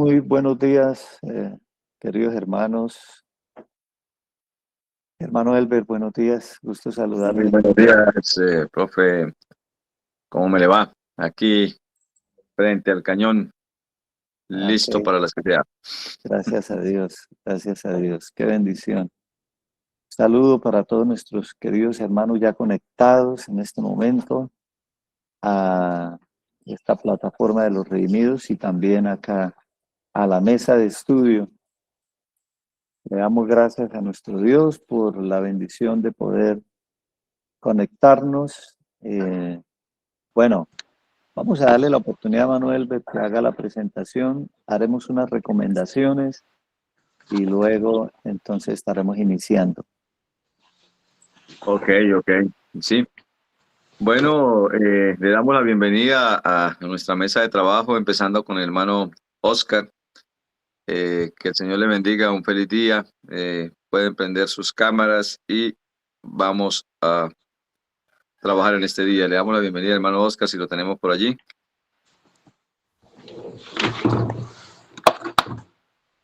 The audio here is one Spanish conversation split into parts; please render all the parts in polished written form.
Muy buenos días, queridos hermanos. Hermano Elber, buenos días. Gusto Muy saludarle. buenos días, profe. ¿Cómo me le va? Aquí, frente al cañón, Ok, listo para la actividad. gracias a Dios, gracias a Dios. Qué bendición. Saludo para todos nuestros queridos hermanos ya conectados en este momento a esta plataforma de los redimidos y también acá a la mesa de estudio. Le damos gracias a nuestro Dios por la bendición de poder conectarnos. Bueno, vamos a darle la oportunidad a Manuel de que haga la presentación, haremos unas recomendaciones y luego entonces estaremos iniciando. Ok. Sí. Bueno, le damos la bienvenida a nuestra mesa de trabajo, empezando con el hermano Oscar. Que el Señor le bendiga, un feliz día. Pueden prender sus cámaras y vamos a trabajar en este día. Le damos la bienvenida, hermano Oscar, si lo tenemos por allí.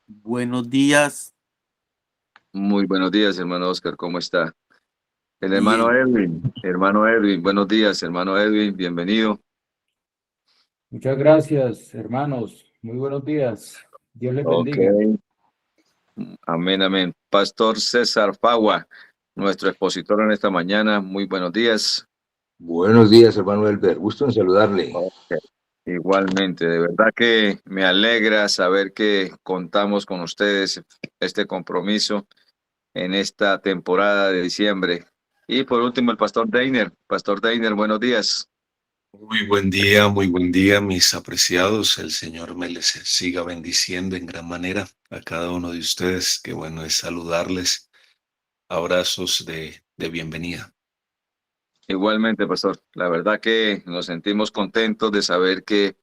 Buenos días. Muy buenos días, hermano Oscar, ¿cómo está? El Bien. hermano Edwin, buenos días, hermano Edwin, bienvenido. Muchas gracias, hermanos. Muy buenos días. Dios les Ok, bendiga. amén, amén. Pastor César Fagua, nuestro expositor en esta mañana, muy buenos días. Buenos días, hermano Elber. Gusto en saludarle. Ok. Igualmente, de verdad que me alegra saber que contamos con ustedes este compromiso en esta temporada de diciembre. Y por último, el pastor Deiner. Pastor Deiner, buenos días. Muy buen día, mis apreciados. El Señor me les siga bendiciendo en gran manera a cada uno de ustedes. Qué bueno es saludarles. Abrazos de bienvenida. Igualmente, pastor. La verdad que nos sentimos contentos de saber que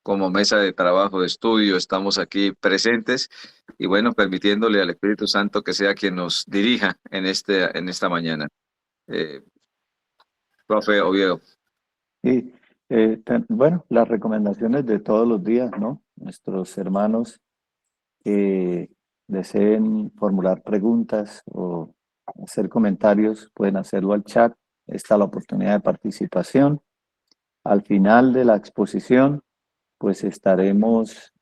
como mesa de trabajo, de estudio, estamos aquí presentes y bueno, permitiéndole al Espíritu Santo que sea quien nos dirija en esta mañana. Eh, Profe Oviedo. Y bueno, las recomendaciones de todos los días, ¿no? Nuestros hermanos que deseen formular preguntas o hacer comentarios pueden hacerlo al chat. Está la oportunidad de participación. Al final de la exposición, pues estaremos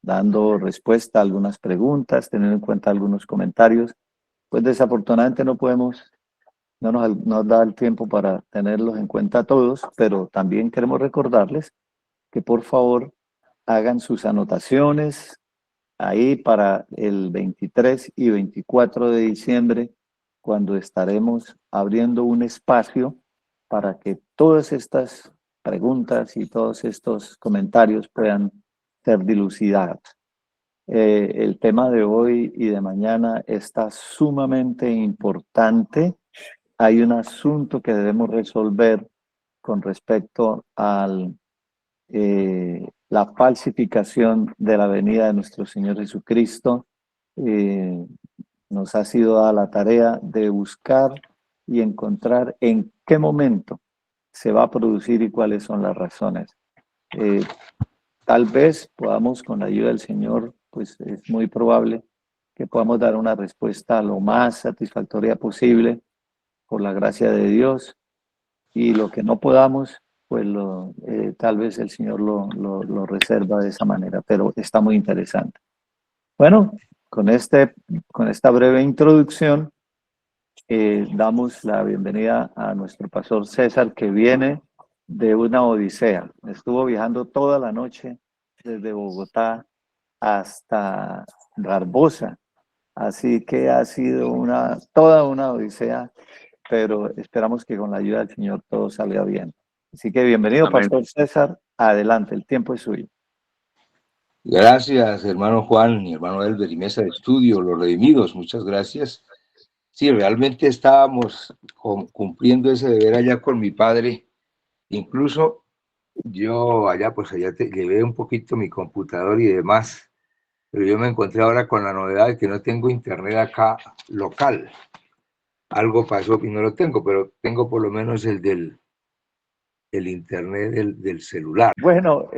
dando respuesta a algunas preguntas, teniendo en cuenta algunos comentarios. Pues desafortunadamente no nos da el tiempo para tenerlos en cuenta todos, pero también queremos recordarles que por favor hagan sus anotaciones ahí para el 23 y 24 de diciembre, cuando estaremos abriendo un espacio para que todas estas preguntas y todos estos comentarios puedan ser dilucidados. El tema de hoy y de mañana está sumamente importante. Hay un asunto que debemos resolver con respecto al la falsificación de la venida de nuestro Señor Jesucristo. Nos ha sido dada la tarea de buscar y encontrar en qué momento se va a producir y cuáles son las razones. Tal vez podamos, con la ayuda del Señor, pues es muy probable que podamos dar una respuesta lo más satisfactoria posible por la gracia de Dios, y lo que no podamos, pues tal vez el Señor lo reserva de esa manera, pero está muy interesante. Bueno, con esta breve introducción, damos la bienvenida a nuestro pastor César, que viene de una odisea. Estuvo viajando toda la noche desde Bogotá hasta Barbosa, así que ha sido toda una odisea, pero esperamos que con la ayuda del Señor todo salga bien. Así que bienvenido, Amén. Pastor César. Adelante, el tiempo es suyo. Gracias, hermano Juan y hermano Elber y mesa de estudio, los redimidos. Muchas gracias. Sí, realmente estábamos cumpliendo ese deber allá con mi padre. Incluso yo allá llevé un poquito mi computador y demás, pero yo me encontré ahora con la novedad de que no tengo internet acá local. Algo pasó y no lo tengo, pero tengo por lo menos el internet del celular. Bueno,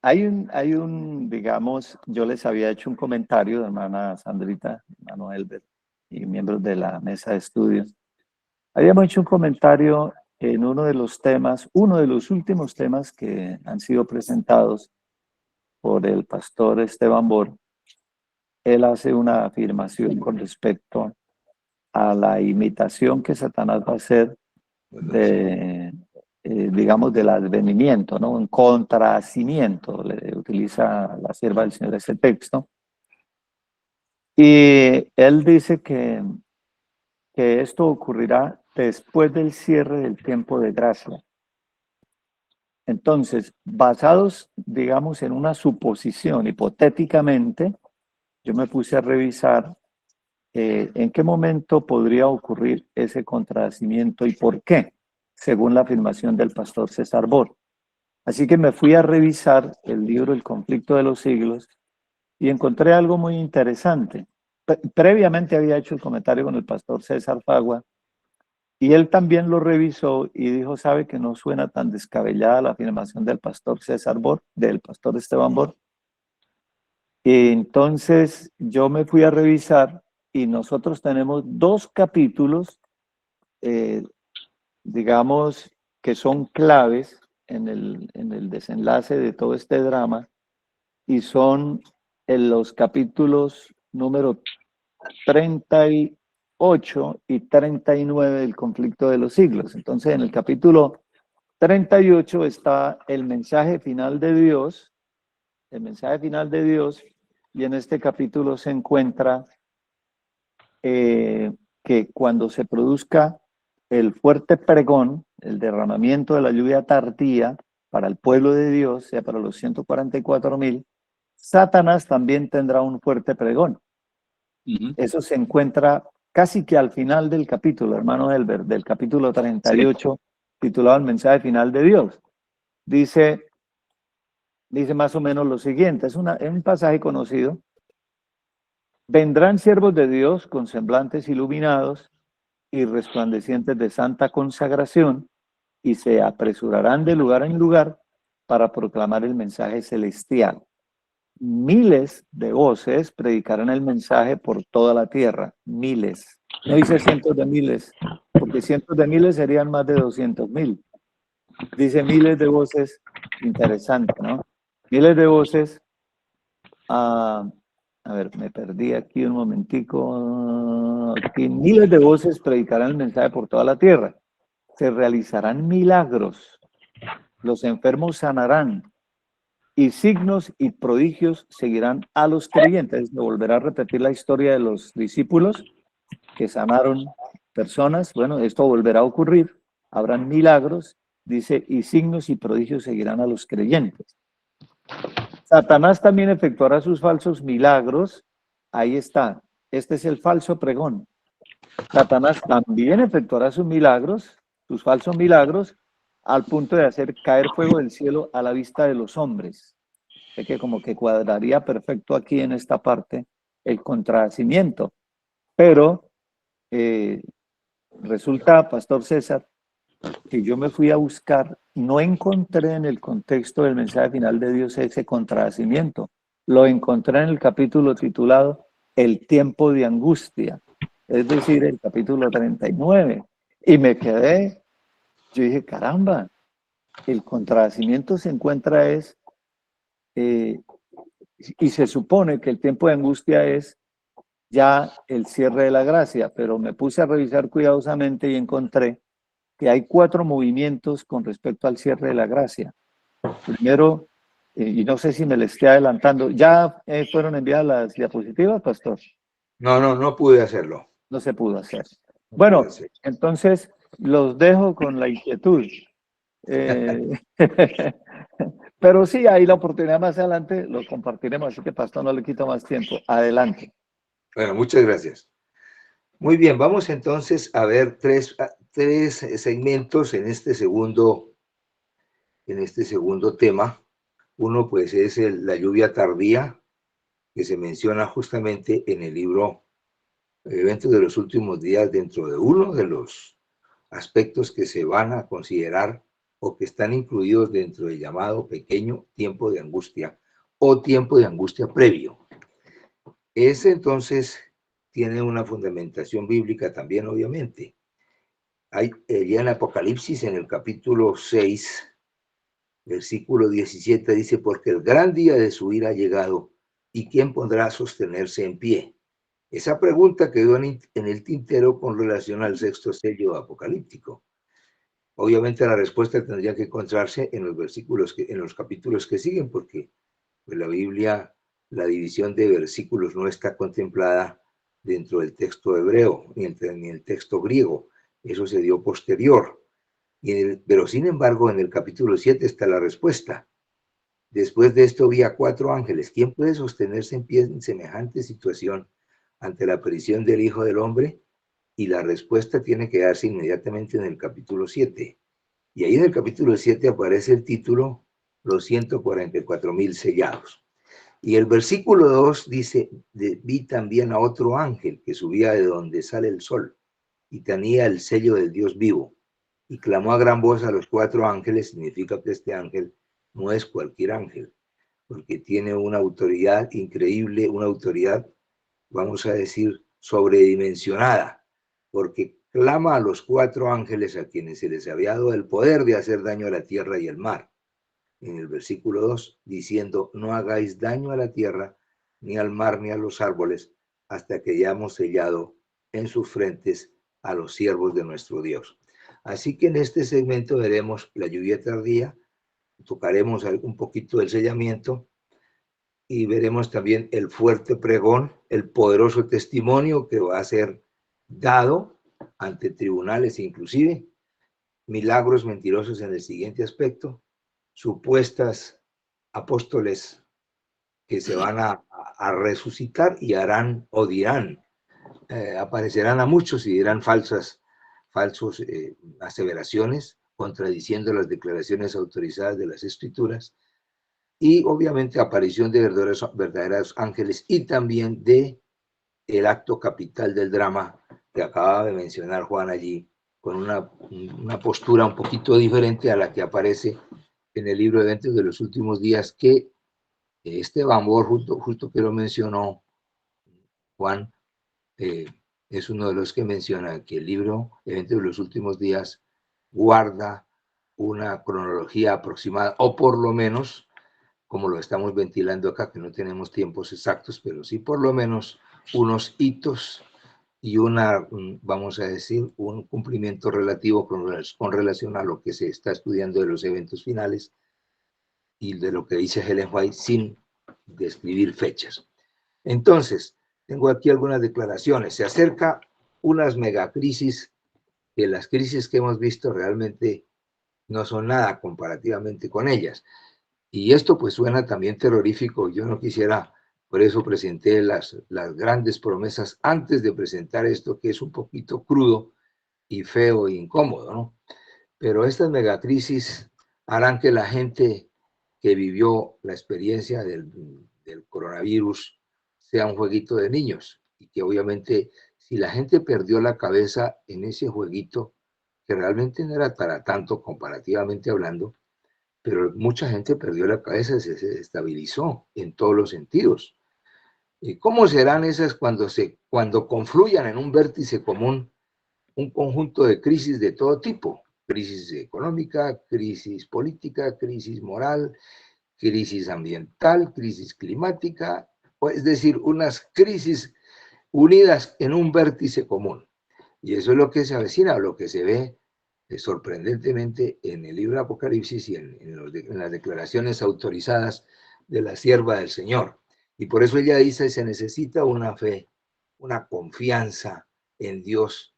digamos, yo les había hecho un comentario, hermana Sandrita, hermano Elber, y miembros de la mesa de estudios. Habíamos hecho un comentario en uno de los temas, uno de los últimos temas que han sido presentados por el pastor Esteban Bor. Él hace una afirmación con respecto a la imitación que Satanás va a hacer de, digamos, del advenimiento, ¿no? Un contrahacimiento, le utiliza la sierva del Señor ese texto. Y él dice que esto ocurrirá después del cierre del tiempo de gracia. Entonces, basados, digamos, en una suposición, hipotéticamente, yo me puse a revisar en qué momento podría ocurrir ese contrahacimiento y por qué, según la afirmación del pastor César Bor. Así que me fui a revisar el libro El conflicto de los siglos y encontré algo muy interesante. Previamente había hecho el comentario con el pastor César Fagua y él también lo revisó y dijo, sabe que no suena tan descabellada la afirmación del pastor César Bor, del pastor Esteban Bor. Y entonces yo me fui a revisar y nosotros tenemos 2 capítulos, digamos, que son claves en el desenlace de todo este drama, y son en los capítulos número 38 y 39 del conflicto de los siglos. Entonces, en el capítulo 38 está el mensaje final de Dios, y en este capítulo se encuentra que cuando se produzca el fuerte pregón, el derramamiento de la lluvia tardía para el pueblo de Dios, sea para los 144,000, Satanás también tendrá un fuerte pregón. Eso se encuentra casi que al final del capítulo, hermano Elber, del capítulo 38, sí, titulado El mensaje final de Dios. Dice más o menos lo siguiente, es un pasaje conocido. Vendrán siervos de Dios con semblantes iluminados y resplandecientes de santa consagración y se apresurarán de lugar en lugar para proclamar el mensaje celestial. Miles de voces predicarán el mensaje por toda la tierra. Miles. No dice cientos de miles, porque cientos de miles serían más de 200,000. Dice miles de voces. Interesante, ¿no? Miles de voces. A ver, me perdí aquí un momentico. Aquí, miles de voces predicarán el mensaje por toda la tierra. Se realizarán milagros. Los enfermos sanarán. Y signos y prodigios seguirán a los creyentes. Me volverá a repetir la historia de los discípulos que sanaron personas. Bueno, esto volverá a ocurrir. Habrán milagros, dice, y signos y prodigios seguirán a los creyentes. Satanás también efectuará sus falsos milagros. Ahí está. Este es el falso pregón. Satanás también efectuará sus milagros, sus falsos milagros, al punto de hacer caer fuego del cielo a la vista de los hombres. Es que como que cuadraría perfecto aquí en esta parte el contrahacimiento. Pero resulta, Pastor César, que yo me fui a buscar, no encontré en el contexto del mensaje final de Dios ese contrahacimiento. Lo encontré en el capítulo titulado El tiempo de angustia, es decir, el capítulo 39. Y me quedé, yo dije, caramba, el contrahacimiento se encuentra y se supone que el tiempo de angustia es ya el cierre de la gracia, pero me puse a revisar cuidadosamente y encontré que hay 4 movimientos con respecto al cierre de la gracia. Primero, y no sé si me le estoy adelantando, ¿ya fueron enviadas las diapositivas, pastor? No pude hacerlo. No se pudo hacer. Bueno, entonces los dejo con la inquietud. Pero sí, hay la oportunidad más adelante, lo compartiremos, así que pastor, no le quito más tiempo. Adelante. Bueno, muchas gracias. Muy bien, vamos entonces a ver tres segmentos en este segundo tema. Uno pues es la lluvia tardía, que se menciona justamente en el libro Eventos de los Últimos Días, dentro de uno de los aspectos que se van a considerar o que están incluidos dentro del llamado pequeño tiempo de angustia o tiempo de angustia previo. Ese entonces tiene una fundamentación bíblica también, obviamente. Hay ya en Apocalipsis, en el capítulo 6, versículo 17, dice, porque el gran día de su ira ha llegado, ¿y quién podrá sostenerse en pie? Esa pregunta quedó en el tintero con relación al sexto sello apocalíptico. Obviamente la respuesta tendría que encontrarse en los versículos, en los capítulos que siguen, porque pues, la Biblia, la división de versículos no está contemplada dentro del texto hebreo, ni en el texto griego. Eso se dio posterior. Pero sin embargo, en el capítulo 7 está la respuesta. Después de esto vi a 4 ángeles. ¿Quién puede sostenerse en pie en semejante situación ante la aparición del Hijo del Hombre? Y la respuesta tiene que darse inmediatamente en el capítulo 7. Y ahí en el capítulo 7 aparece el título, los 144,000 sellados. Y el versículo 2 dice, vi también a otro ángel que subía de donde sale el sol y tenía el sello del Dios vivo. Y clamó a gran voz a los 4 ángeles, significa que este ángel no es cualquier ángel, porque tiene una autoridad increíble, una autoridad, vamos a decir, sobredimensionada, porque clama a los 4 ángeles a quienes se les había dado el poder de hacer daño a la tierra y al mar. En el versículo 2, diciendo, no hagáis daño a la tierra, ni al mar, ni a los árboles, hasta que hayamos sellado en sus frentes a los siervos de nuestro Dios. Así que en este segmento veremos la lluvia tardía, tocaremos un poquito del sellamiento y veremos también el fuerte pregón, el poderoso testimonio que va a ser dado ante tribunales inclusive, milagros mentirosos en el siguiente aspecto, supuestas apóstoles que se van a resucitar y harán o dirán, aparecerán a muchos y dirán falsos aseveraciones, contradiciendo las declaraciones autorizadas de las Escrituras, y obviamente aparición de verdaderos ángeles y también de el acto capital del drama que acaba de mencionar Juan allí, con una postura un poquito diferente a la que aparece en el libro de Eventos de los Últimos Días, que Esteban Bor, justo que lo mencionó Juan, es uno de los que menciona que el libro Eventos de los Últimos Días guarda una cronología aproximada, o por lo menos, como lo estamos ventilando acá, que no tenemos tiempos exactos, pero sí por lo menos unos hitos y vamos a decir, un cumplimiento relativo con relación a lo que se está estudiando de los eventos finales y de lo que dice Ellen White sin describir fechas. Entonces, tengo aquí algunas declaraciones. Se acerca unas megacrisis, que las crisis que hemos visto realmente no son nada comparativamente con ellas. Y esto pues suena también terrorífico. Yo no quisiera, por eso presenté las grandes promesas antes de presentar esto, que es un poquito crudo y feo e incómodo, ¿no? Pero estas megacrisis harán que la gente que vivió la experiencia del coronavirus sea un jueguito de niños. Y que obviamente si la gente perdió la cabeza en ese jueguito, que realmente no era para tanto comparativamente hablando, pero mucha gente perdió la cabeza, se desestabilizó en todos los sentidos. ¿Y cómo serán esas cuando confluyan en un vértice común un conjunto de crisis de todo tipo? Crisis económica, crisis política, crisis moral, crisis ambiental, crisis climática, es decir, unas crisis unidas en un vértice común. Y eso es lo que se avecina, lo que se ve sorprendentemente en el libro de Apocalipsis y en las declaraciones autorizadas de la sierva del Señor. Y por eso ella dice, se necesita una fe, una confianza en Dios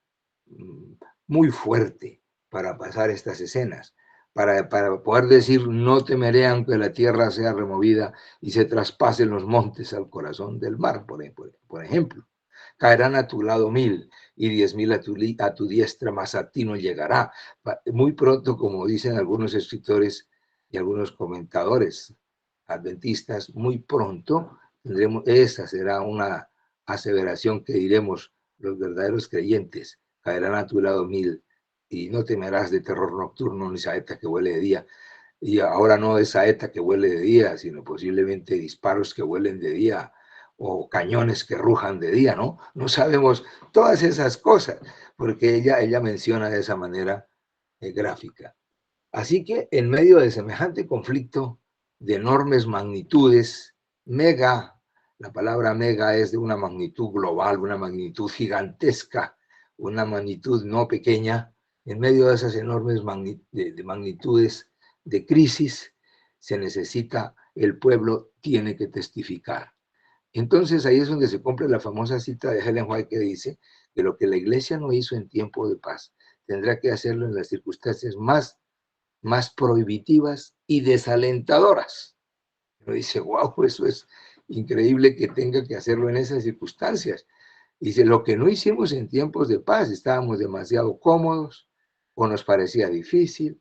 muy fuerte para pasar estas escenas, para poder decir, no temeré aunque la tierra sea removida y se traspasen los montes al corazón del mar, por ejemplo. Caerán a tu lado 1000 y 10,000 a tu diestra, mas a ti no llegará. Muy pronto, como dicen algunos escritores y algunos comentadores adventistas, muy pronto tendremos, esa será una aseveración que diremos los verdaderos creyentes, caerán a tu lado 1000 y no temerás de terror nocturno ni saeta que huele de día. Y ahora no es saeta que huele de día, sino posiblemente disparos que huelen de día o cañones que rujan de día, ¿no? No sabemos todas esas cosas, porque ella menciona de esa manera gráfica. Así que en medio de semejante conflicto de enormes magnitudes, mega, la palabra mega es de una magnitud global, una magnitud gigantesca, una magnitud no pequeña, en medio de esas enormes magnitudes de crisis, se necesita, el pueblo tiene que testificar. Entonces ahí es donde se cumple la famosa cita de Ellen White que dice que lo que la iglesia no hizo en tiempo de paz, tendrá que hacerlo en las circunstancias más prohibitivas y desalentadoras. Uno dice, wow, eso es increíble que tenga que hacerlo en esas circunstancias. Dice, lo que no hicimos en tiempos de paz, estábamos demasiado cómodos o nos parecía difícil,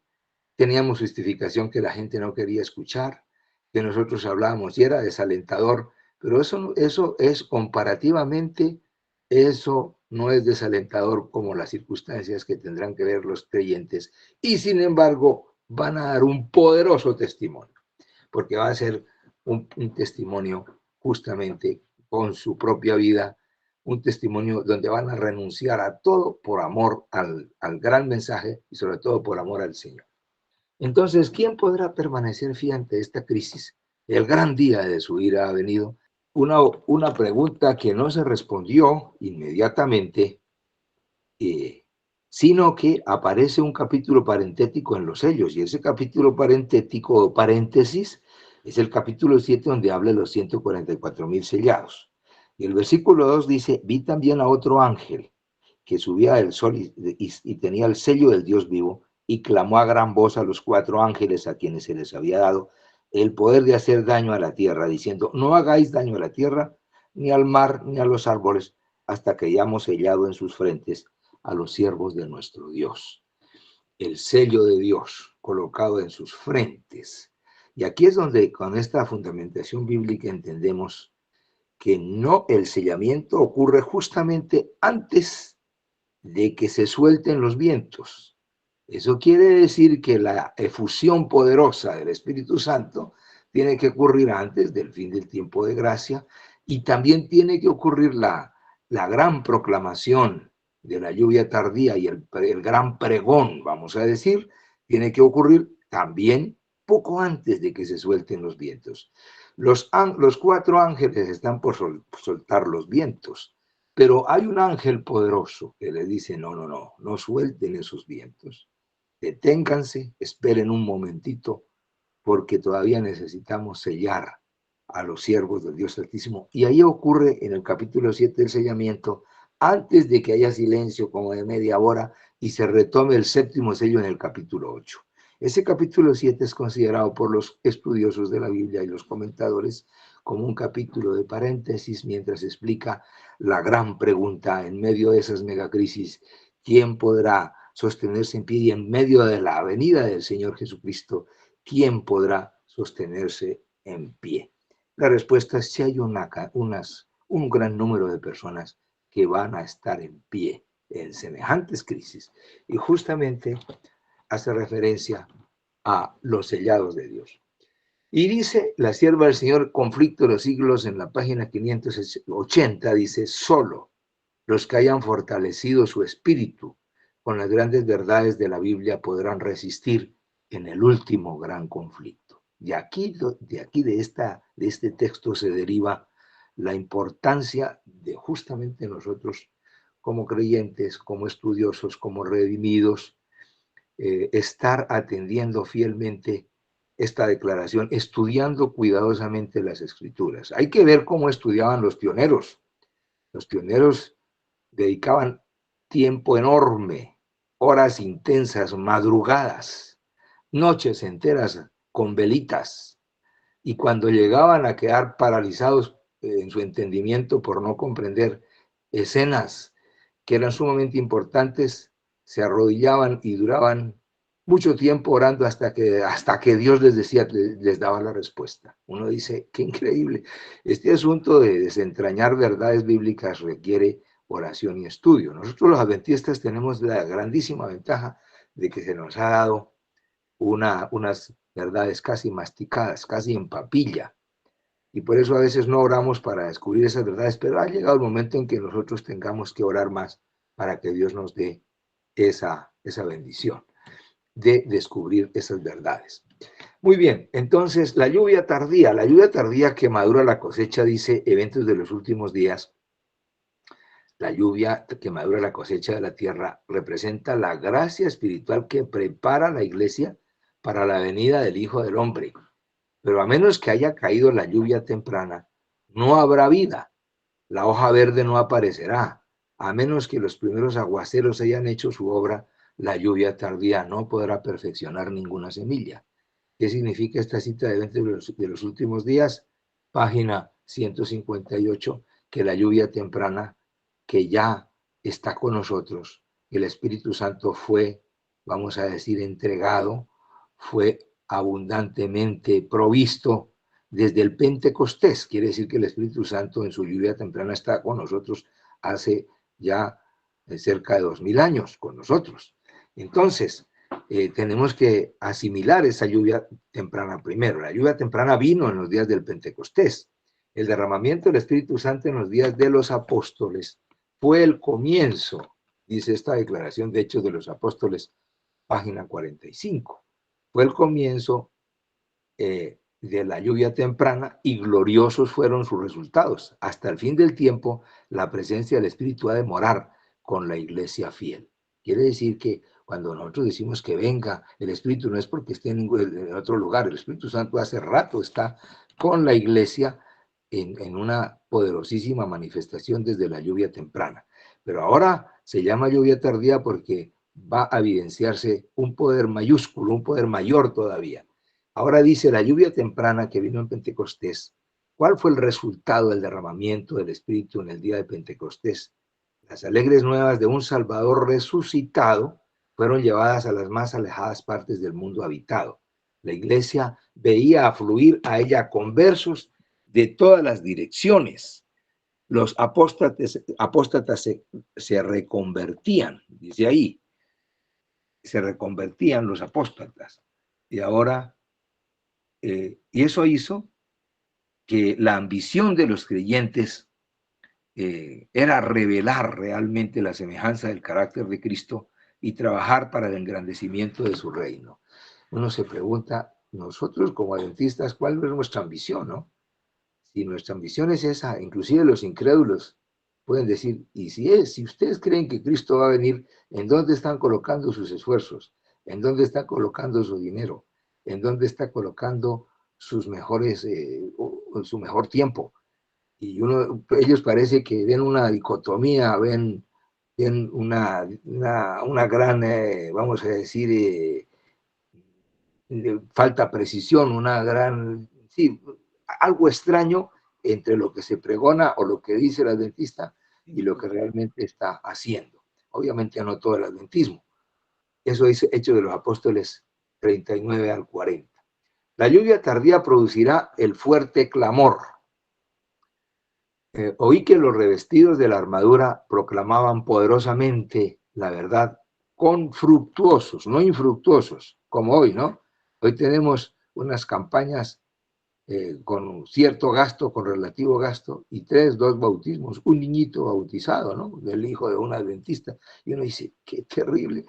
teníamos justificación que la gente no quería escuchar, que nosotros hablábamos y era desalentador, pero eso es comparativamente, eso no es desalentador como las circunstancias que tendrán que ver los creyentes y sin embargo van a dar un poderoso testimonio, porque va a ser un testimonio justamente con su propia vida, un testimonio donde van a renunciar a todo por amor al gran mensaje y sobre todo por amor al Señor. Entonces, ¿quién podrá permanecer fiel ante esta crisis? El gran día de su ira ha venido. Una pregunta que no se respondió inmediatamente, sino que aparece un capítulo parentético en los sellos, y ese capítulo parentético o paréntesis es el capítulo 7 donde habla de los 144,000 sellados. Y el versículo 2 dice, vi también a otro ángel que subía del sol y tenía el sello del Dios vivo, y clamó a gran voz a los 4 ángeles a quienes se les había dado el poder de hacer daño a la tierra, diciendo, no hagáis daño a la tierra, ni al mar, ni a los árboles, hasta que hayamos sellado en sus frentes a los siervos de nuestro Dios. El sello de Dios colocado en sus frentes. Y aquí es donde con esta fundamentación bíblica entendemos que no, el sellamiento ocurre justamente antes de que se suelten los vientos. Eso quiere decir que la efusión poderosa del Espíritu Santo tiene que ocurrir antes del fin del tiempo de gracia y también tiene que ocurrir la gran proclamación de la lluvia tardía y el gran pregón, vamos a decir, tiene que ocurrir también poco antes de que se suelten los vientos. Los 4 ángeles están por soltar los vientos, pero hay un ángel poderoso que le dice, no suelten esos vientos. Deténganse, esperen un momentito, porque todavía necesitamos sellar a los siervos del Dios Altísimo. Y ahí ocurre en el capítulo 7 el sellamiento, antes de que haya silencio como de media hora y se retome el 7º sello en el capítulo 8. Ese capítulo 7 es considerado por los estudiosos de la Biblia y los comentadores como un capítulo de paréntesis mientras explica la gran pregunta en medio de esas megacrisis, ¿quién podrá sostenerse en pie? Y en medio de la venida del Señor Jesucristo, ¿quién podrá sostenerse en pie? La respuesta es si hay un gran número de personas que van a estar en pie en semejantes crisis. Y justamente hace referencia a los sellados de Dios. Y dice la sierva del Señor, Conflicto de los Siglos, en la página 580, dice, solo los que hayan fortalecido su espíritu con las grandes verdades de la Biblia podrán resistir en el último gran conflicto. De este texto se deriva la importancia de justamente nosotros como creyentes, como estudiosos, como redimidos, estar atendiendo fielmente esta declaración, estudiando cuidadosamente las Escrituras. Hay que ver cómo estudiaban los pioneros. Los pioneros dedicaban tiempo enorme, horas intensas, madrugadas, noches enteras con velitas. Y cuando llegaban a quedar paralizados en su entendimiento por no comprender escenas que eran sumamente importantes, se arrodillaban y duraban mucho tiempo orando hasta que Dios les daba la respuesta. Uno dice, qué increíble. Este asunto de desentrañar verdades bíblicas requiere oración y estudio. Nosotros los adventistas tenemos la grandísima ventaja de que se nos ha dado unas verdades casi masticadas, casi en papilla. Y por eso a veces no oramos para descubrir esas verdades, pero ha llegado el momento en que nosotros tengamos que orar más para que Dios nos dé esa bendición de descubrir esas verdades. Muy bien, entonces la lluvia tardía que madura la cosecha, dice Eventos de los Últimos Días. La lluvia que madura la cosecha de la tierra representa la gracia espiritual que prepara la iglesia para la venida del Hijo del Hombre. Pero a menos que haya caído la lluvia temprana, no habrá vida. La hoja verde no aparecerá. A menos que los primeros aguaceros hayan hecho su obra, la lluvia tardía no podrá perfeccionar ninguna semilla. ¿Qué significa esta cita de Eventos de los Últimos Días? Página 158, que la lluvia temprana que ya está con nosotros, el Espíritu Santo fue, vamos a decir, entregado, fue abundantemente provisto desde el Pentecostés. Quiere decir que el Espíritu Santo en su lluvia temprana está con nosotros hace ya cerca de 2000 años con nosotros. Entonces, tenemos que asimilar esa lluvia temprana primero. La lluvia temprana vino en los días del Pentecostés. El derramamiento del Espíritu Santo en los días de los apóstoles fue el comienzo, dice esta declaración de Hechos de los Apóstoles, página 45. Fue el comienzo de la lluvia temprana y gloriosos fueron sus resultados. Hasta el fin del tiempo, la presencia del Espíritu ha de morar con la iglesia fiel. Quiere decir que cuando nosotros decimos que venga el Espíritu, no es porque esté en otro lugar. El Espíritu Santo hace rato está con la iglesia en una poderosísima manifestación desde la lluvia temprana. Pero ahora se llama lluvia tardía porque va a evidenciarse un poder mayúsculo, un poder mayor todavía. Ahora dice la lluvia temprana que vino en Pentecostés. ¿Cuál fue el resultado del derramamiento del Espíritu en el día de Pentecostés? Las alegres nuevas de un Salvador resucitado fueron llevadas a las más alejadas partes del mundo habitado. La iglesia veía afluir a ella conversos de todas las direcciones. Los apóstatas se reconvertían, dice ahí, se reconvertían los apóstatas. Y ahora, y eso hizo que la ambición de los creyentes era revelar realmente la semejanza del carácter de Cristo y trabajar para el engrandecimiento de su reino. Uno se pregunta, nosotros como adventistas, ¿cuál es nuestra ambición, no? Si nuestra ambición es esa, inclusive los incrédulos pueden decir, y si ustedes creen que Cristo va a venir, ¿en dónde están colocando sus esfuerzos? ¿En dónde está colocando su dinero? ¿En dónde está colocando sus mejores, su mejor tiempo? Y ellos parece que ven una dicotomía, ven una gran, vamos a decir, falta precisión, una gran, sí, algo extraño entre lo que se pregona o lo que dice el adventista y lo que realmente está haciendo. Obviamente no todo el adventismo. Eso dice Hechos de los Apóstoles 39 al 40. La lluvia tardía producirá el fuerte clamor. Oí que los revestidos de la armadura proclamaban poderosamente la verdad con fructuosos, no infructuosos, como hoy, ¿no? Hoy tenemos unas campañas con cierto gasto, con relativo gasto, y 2 bautismos, un niñito bautizado, ¿no? Del hijo de un adventista. Y uno dice, qué terrible,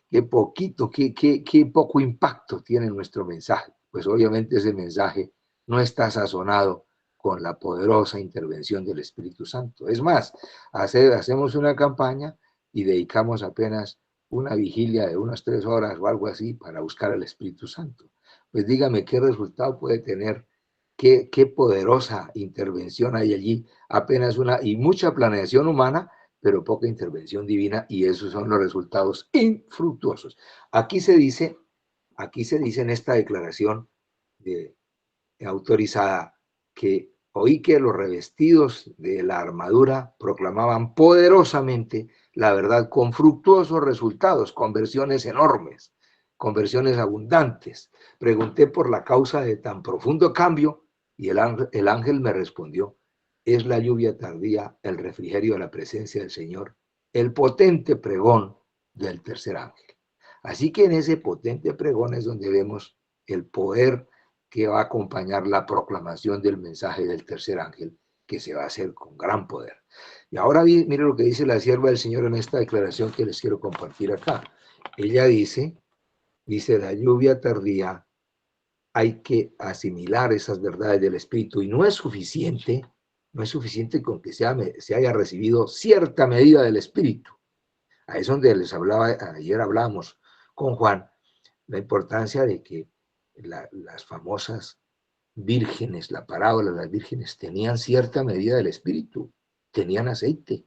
qué poquito, qué poco impacto tiene nuestro mensaje. Pues obviamente ese mensaje no está sazonado con la poderosa intervención del Espíritu Santo. Es más, hacemos una campaña y dedicamos apenas una vigilia de unas 3 horas o algo así para buscar al Espíritu Santo. Pues dígame qué resultado puede tener, qué poderosa intervención hay allí, apenas y mucha planeación humana, pero poca intervención divina, y esos son los resultados infructuosos. Aquí se dice en esta declaración autorizada que oí que los revestidos de la armadura proclamaban poderosamente la verdad con fructuosos resultados, conversiones enormes, conversiones abundantes. Pregunté por la causa de tan profundo cambio y el ángel me respondió es la lluvia tardía, el refrigerio de la presencia del Señor, el potente pregón del tercer ángel. Así que en ese potente pregón es donde vemos el poder que va a acompañar la proclamación del mensaje del tercer ángel, que se va a hacer con gran poder. Y ahora mire lo que dice la sierva del Señor en esta declaración que les quiero compartir acá. Ella dice, la lluvia tardía, hay que asimilar esas verdades del Espíritu y no es suficiente con que se haya recibido cierta medida del Espíritu. Ahí es donde les hablaba, ayer hablábamos con Juan, la importancia de que las famosas vírgenes, la parábola de las vírgenes, tenían cierta medida del Espíritu, tenían aceite,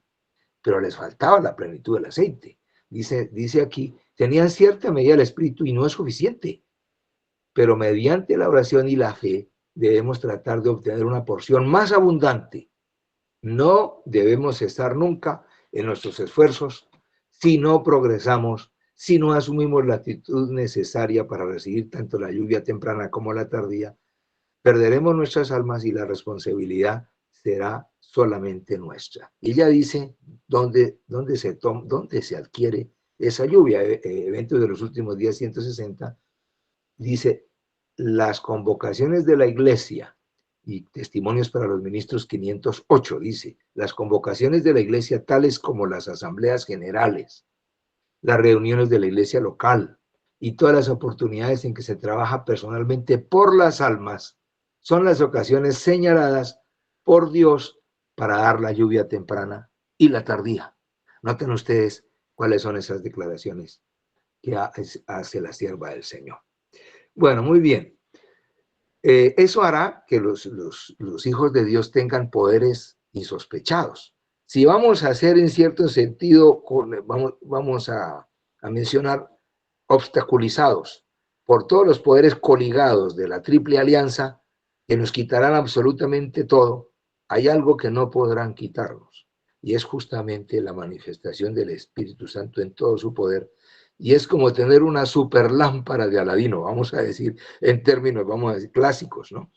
pero les faltaba la plenitud del aceite. Dice aquí, tenían cierta medida del Espíritu y no es suficiente, pero mediante la oración y la fe debemos tratar de obtener una porción más abundante. No debemos cesar nunca en nuestros esfuerzos si no progresamos, si no asumimos la actitud necesaria para recibir tanto la lluvia temprana como la tardía. Perderemos nuestras almas y la responsabilidad será solamente nuestra. Y ella dice dónde se adquiere esa lluvia. Eventos de los últimos días 160, dice, las convocaciones de la iglesia y testimonios para los ministros 508, dice, las convocaciones de la iglesia tales como las asambleas generales, las reuniones de la iglesia local y todas las oportunidades en que se trabaja personalmente por las almas, son las ocasiones señaladas por Dios para dar la lluvia temprana y la tardía. Noten ustedes cuáles son esas declaraciones que hace la sierva del Señor. Bueno, muy bien. Eso hará que los hijos de Dios tengan poderes insospechados. Si vamos a hacer en cierto sentido, vamos a mencionar obstaculizados por todos los poderes coligados de la triple alianza que nos quitarán absolutamente todo, hay algo que no podrán quitarnos, y es justamente la manifestación del Espíritu Santo en todo su poder. Y es como tener una super lámpara de Aladino, vamos a decir en términos, vamos a decir, clásicos, ¿no?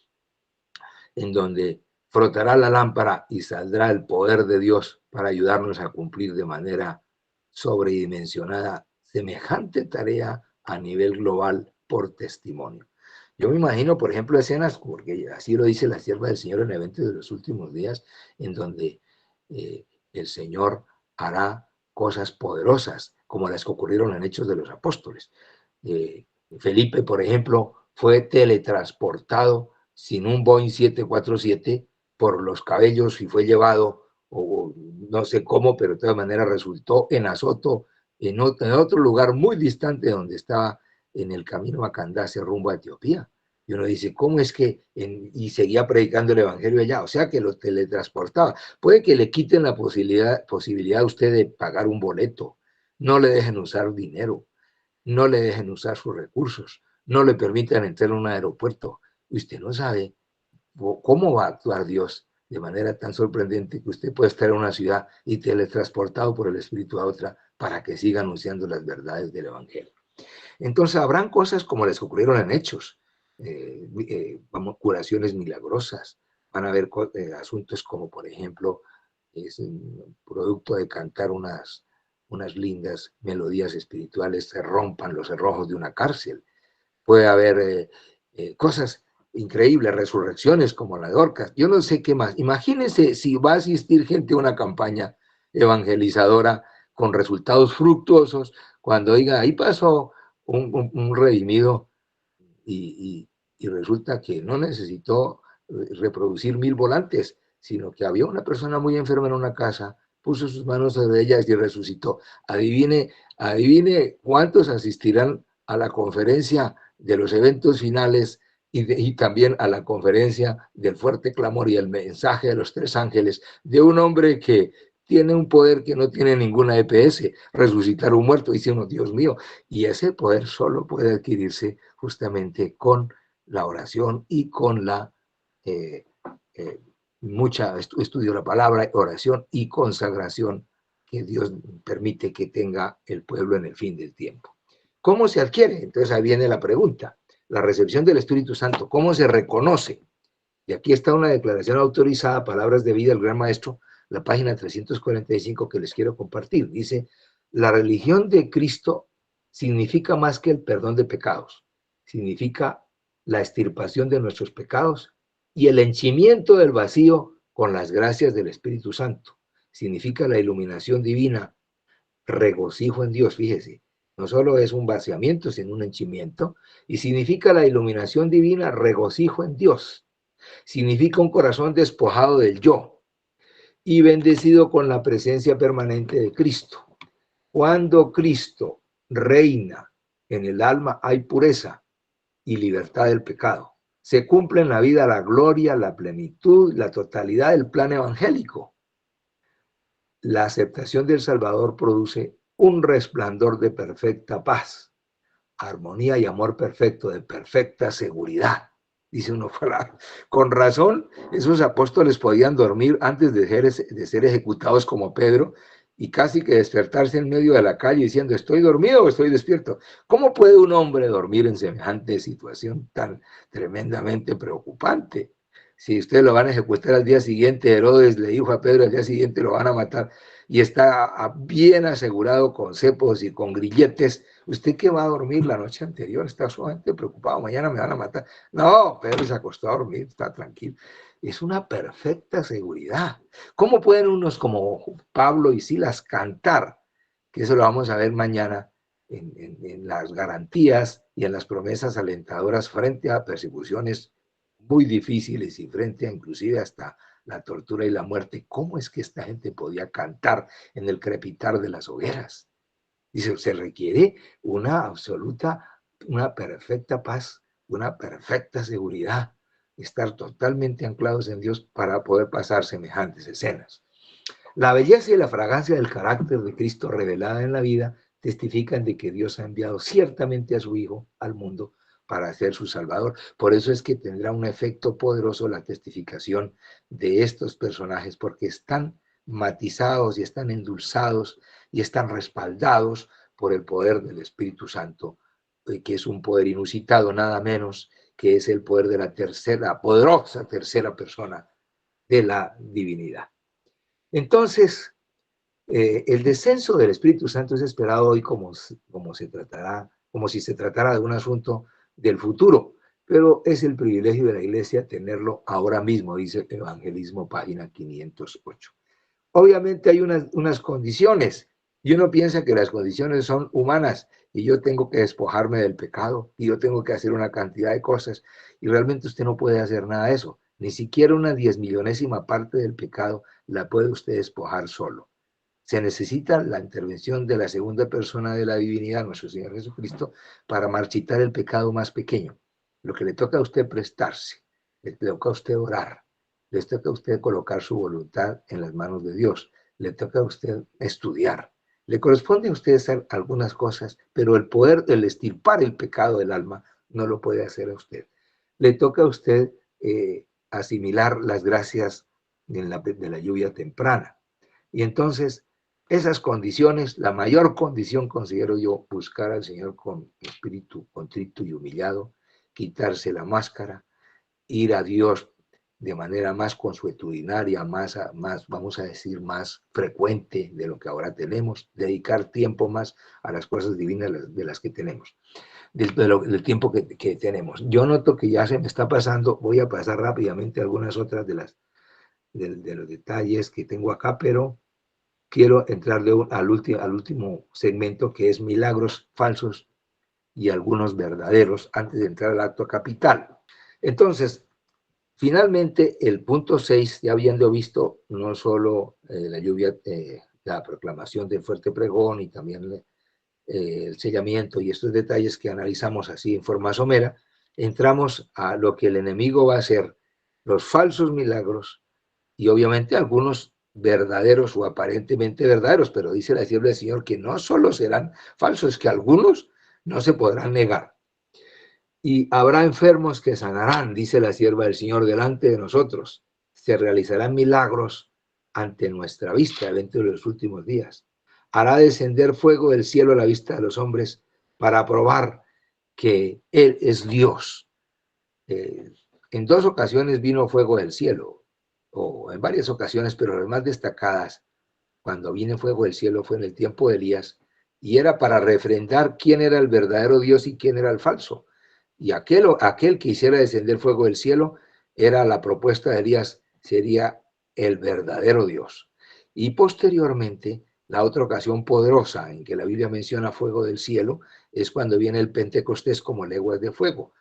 En donde frotará la lámpara y saldrá el poder de Dios para ayudarnos a cumplir de manera sobredimensionada semejante tarea a nivel global por testimonio. Yo me imagino, por ejemplo, escenas, porque así lo dice la sierva del Señor en eventos de los últimos días, en donde el Señor hará cosas poderosas, como las que ocurrieron en Hechos de los Apóstoles. Felipe, por ejemplo, fue teletransportado sin un Boeing 747 por los cabellos y fue llevado, o no sé cómo, pero de todas maneras resultó en Azoto, en otro lugar muy distante de donde estaba en el camino a Candace rumbo a Etiopía. Y uno dice, ¿cómo es que? Y seguía predicando el evangelio allá, o sea que lo teletransportaba. Puede que le quiten la posibilidad a usted de pagar un boleto, no le dejen usar dinero, no le dejen usar sus recursos, no le permitan entrar en un aeropuerto. Usted no sabe cómo va a actuar Dios de manera tan sorprendente que usted puede estar en una ciudad y teletransportado por el Espíritu a otra para que siga anunciando las verdades del evangelio. Entonces habrán cosas como las que ocurrieron en Hechos, curaciones milagrosas, van a haber asuntos como, por ejemplo, es un producto de cantar unas lindas melodías espirituales, se rompan los cerrojos de una cárcel. Puede haber cosas increíbles, resurrecciones como la de Dorcas. Yo no sé qué más. Imagínense si va a asistir gente a una campaña evangelizadora con resultados fructuosos, cuando diga, ahí pasó un redimido y resulta que no necesitó reproducir 1000 volantes, sino que había una persona muy enferma en una casa, puso sus manos sobre ella y resucitó. Adivine cuántos asistirán a la conferencia de los eventos finales y también a la conferencia del fuerte clamor y el mensaje de los 3 ángeles de un hombre que tiene un poder que no tiene ninguna EPS, resucitar un muerto. Dice uno, Dios mío, y ese poder solo puede adquirirse justamente con la oración y con la estudio de la palabra, oración y consagración que Dios permite que tenga el pueblo en el fin del tiempo. ¿Cómo se adquiere? Entonces ahí viene la pregunta. La recepción del Espíritu Santo, ¿cómo se reconoce? Y aquí está una declaración autorizada, Palabras de Vida, el Gran Maestro, la página 345 que les quiero compartir. Dice, la religión de Cristo significa más que el perdón de pecados. Significa la extirpación de nuestros pecados y el henchimiento del vacío con las gracias del Espíritu Santo. Significa la iluminación divina, regocijo en Dios, fíjese. No solo es un vaciamiento, sino un henchimiento. Y significa la iluminación divina, regocijo en Dios. Significa un corazón despojado del yo y bendecido con la presencia permanente de Cristo. Cuando Cristo reina en el alma, hay pureza y libertad del pecado. Se cumple en la vida la gloria, la plenitud, la totalidad del plan evangélico. La aceptación del Salvador produce un resplandor de perfecta paz, armonía y amor perfecto, de perfecta seguridad. Dice uno, con razón, esos apóstoles podían dormir antes de ser ejecutados como Pedro y casi que despertarse en medio de la calle diciendo, ¿estoy dormido o estoy despierto? ¿Cómo puede un hombre dormir en semejante situación tan tremendamente preocupante? Si ustedes lo van a ejecutar al día siguiente, Herodes le dijo a Pedro, al día siguiente lo van a matar, y está bien asegurado con cepos y con grilletes, ¿usted qué va a dormir la noche anterior? Está sumamente preocupado, mañana me van a matar. No, Pedro se acostó a dormir, está tranquilo. Es una perfecta seguridad. ¿Cómo pueden unos como Pablo y Silas cantar? Que eso lo vamos a ver mañana en las garantías y en las promesas alentadoras frente a persecuciones muy difíciles y frente a inclusive hasta la tortura y la muerte. ¿Cómo es que esta gente podía cantar en el crepitar de las hogueras? Dice, se requiere una absoluta, una perfecta paz, una perfecta seguridad, estar totalmente anclados en Dios para poder pasar semejantes escenas. La belleza y la fragancia del carácter de Cristo revelada en la vida testifican de que Dios ha enviado ciertamente a su Hijo al mundo para ser su Salvador. Por eso es que tendrá un efecto poderoso la testificación de estos personajes, porque están matizados y están endulzados y están respaldados por el poder del Espíritu Santo, que es un poder inusitado, nada menos que es el poder de la tercera, poderosa tercera persona de la divinidad. Entonces, el descenso del Espíritu Santo es esperado hoy como si se tratara de un asunto del futuro, pero es el privilegio de la Iglesia tenerlo ahora mismo, dice el Evangelismo, página 508. Obviamente hay unas condiciones, y uno piensa que las condiciones son humanas, y yo tengo que despojarme del pecado, y yo tengo que hacer una cantidad de cosas, y realmente usted no puede hacer nada de eso, ni siquiera una 10.000.000ª parte del pecado la puede usted despojar solo. Se necesita la intervención de la segunda persona de la divinidad, nuestro Señor Jesucristo, para marchitar el pecado más pequeño. Lo que le toca a usted prestarse, le toca a usted orar, le toca a usted colocar su voluntad en las manos de Dios, le toca a usted estudiar, le corresponde a usted hacer algunas cosas, pero el poder del extirpar el pecado del alma no lo puede hacer a usted. Le toca a usted asimilar las gracias de la lluvia temprana. Y entonces, esas condiciones, la mayor condición considero yo, buscar al Señor con espíritu contrito y humillado, quitarse la máscara, ir a Dios de manera más consuetudinaria, más, vamos a decir, más frecuente de lo que ahora tenemos, dedicar tiempo más a las cosas divinas de las que tenemos, del tiempo que tenemos. Yo noto que ya se me está pasando, voy a pasar rápidamente algunas otras de los detalles que tengo acá, pero quiero entrar al último segmento, que es milagros falsos y algunos verdaderos, antes de entrar al acto capital. Entonces, finalmente, el punto 6, ya habiendo visto no solo la lluvia, la proclamación del fuerte pregón y también el sellamiento y estos detalles que analizamos así en forma somera, entramos a lo que el enemigo va a hacer, los falsos milagros y obviamente algunos verdaderos o aparentemente verdaderos, pero dice la sierva del Señor que no solo serán falsos, que algunos no se podrán negar. Y habrá enfermos que sanarán, dice la sierva del Señor, delante de nosotros. Se realizarán milagros ante nuestra vista dentro de los últimos días. Hará descender fuego del cielo a la vista de los hombres para probar que Él es Dios. En 2 ocasiones vino fuego del cielo, o en varias ocasiones, pero las más destacadas, cuando viene fuego del cielo, fue en el tiempo de Elías, y era para refrendar quién era el verdadero Dios y quién era el falso. Y aquel que hiciera descender fuego del cielo, era la propuesta de Elías, sería el verdadero Dios. Y posteriormente, la otra ocasión poderosa en que la Biblia menciona fuego del cielo, es cuando viene el Pentecostés como lenguas de fuego.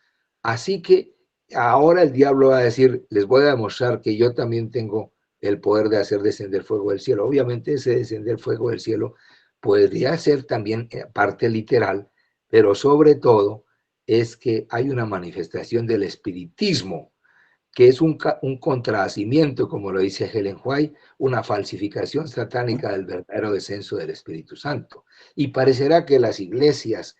Así que ahora el diablo va a decir, les voy a demostrar que yo también tengo el poder de hacer descender fuego del cielo. Obviamente ese descender fuego del cielo podría ser también parte literal, pero sobre todo es que hay una manifestación del espiritismo, que es un contrahacimiento, como lo dice Helen White, una falsificación satánica del verdadero descenso del Espíritu Santo. Y parecerá que las iglesias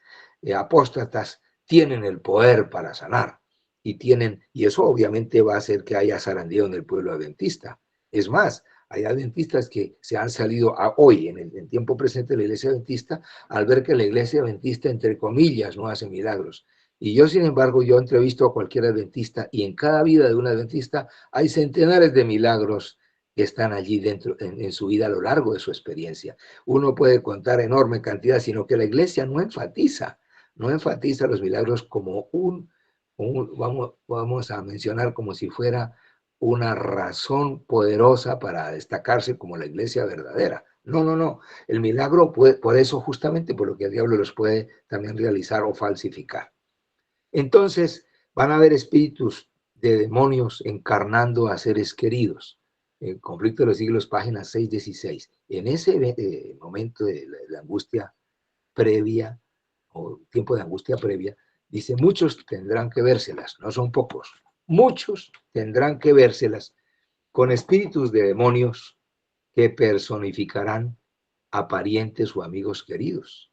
apóstatas tienen el poder para sanar, y eso obviamente va a hacer que haya zarandeo en el pueblo adventista. Es más, hay adventistas que se han salido hoy, en el tiempo presente de la iglesia adventista, al ver que la iglesia adventista, entre comillas, no hace milagros. Y yo, sin embargo, yo entrevisto a cualquier adventista, y en cada vida de un adventista hay centenares de milagros que están allí dentro en su vida a lo largo de su experiencia. Uno puede contar enorme cantidad, sino que la iglesia no enfatiza los milagros como vamos a mencionar como si fuera una razón poderosa para destacarse como la iglesia verdadera. No, no, no. El milagro puede, por eso justamente por lo que el diablo los puede también realizar o falsificar. Entonces van a haber espíritus de demonios encarnando a seres queridos. El conflicto de los siglos, página 616. En ese momento de la angustia previa, o tiempo de angustia previa, dice, muchos tendrán que vérselas, no son pocos, muchos tendrán que vérselas con espíritus de demonios que personificarán a parientes o amigos queridos,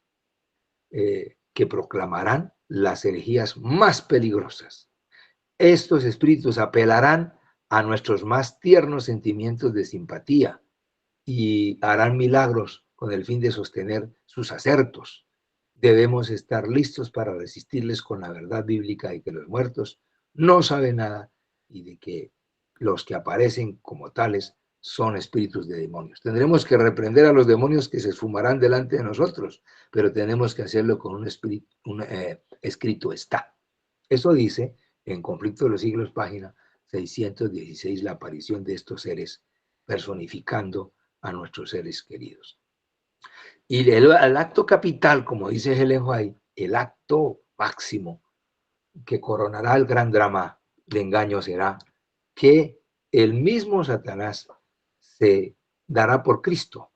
que proclamarán las herejías más peligrosas. Estos espíritus apelarán a nuestros más tiernos sentimientos de simpatía y harán milagros con el fin de sostener sus asertos. Debemos estar listos para resistirles con la verdad bíblica de que los muertos no saben nada y de que los que aparecen como tales son espíritus de demonios. Tendremos que reprender a los demonios que se esfumarán delante de nosotros, pero tenemos que hacerlo con un espíritu, escrito está. Eso dice en Conflicto de los Siglos, página 616, la aparición de estos seres personificando a nuestros seres queridos. Y el acto capital, como dice Helen White, el acto máximo que coronará el gran drama de engaño será que el mismo Satanás se dará por Cristo.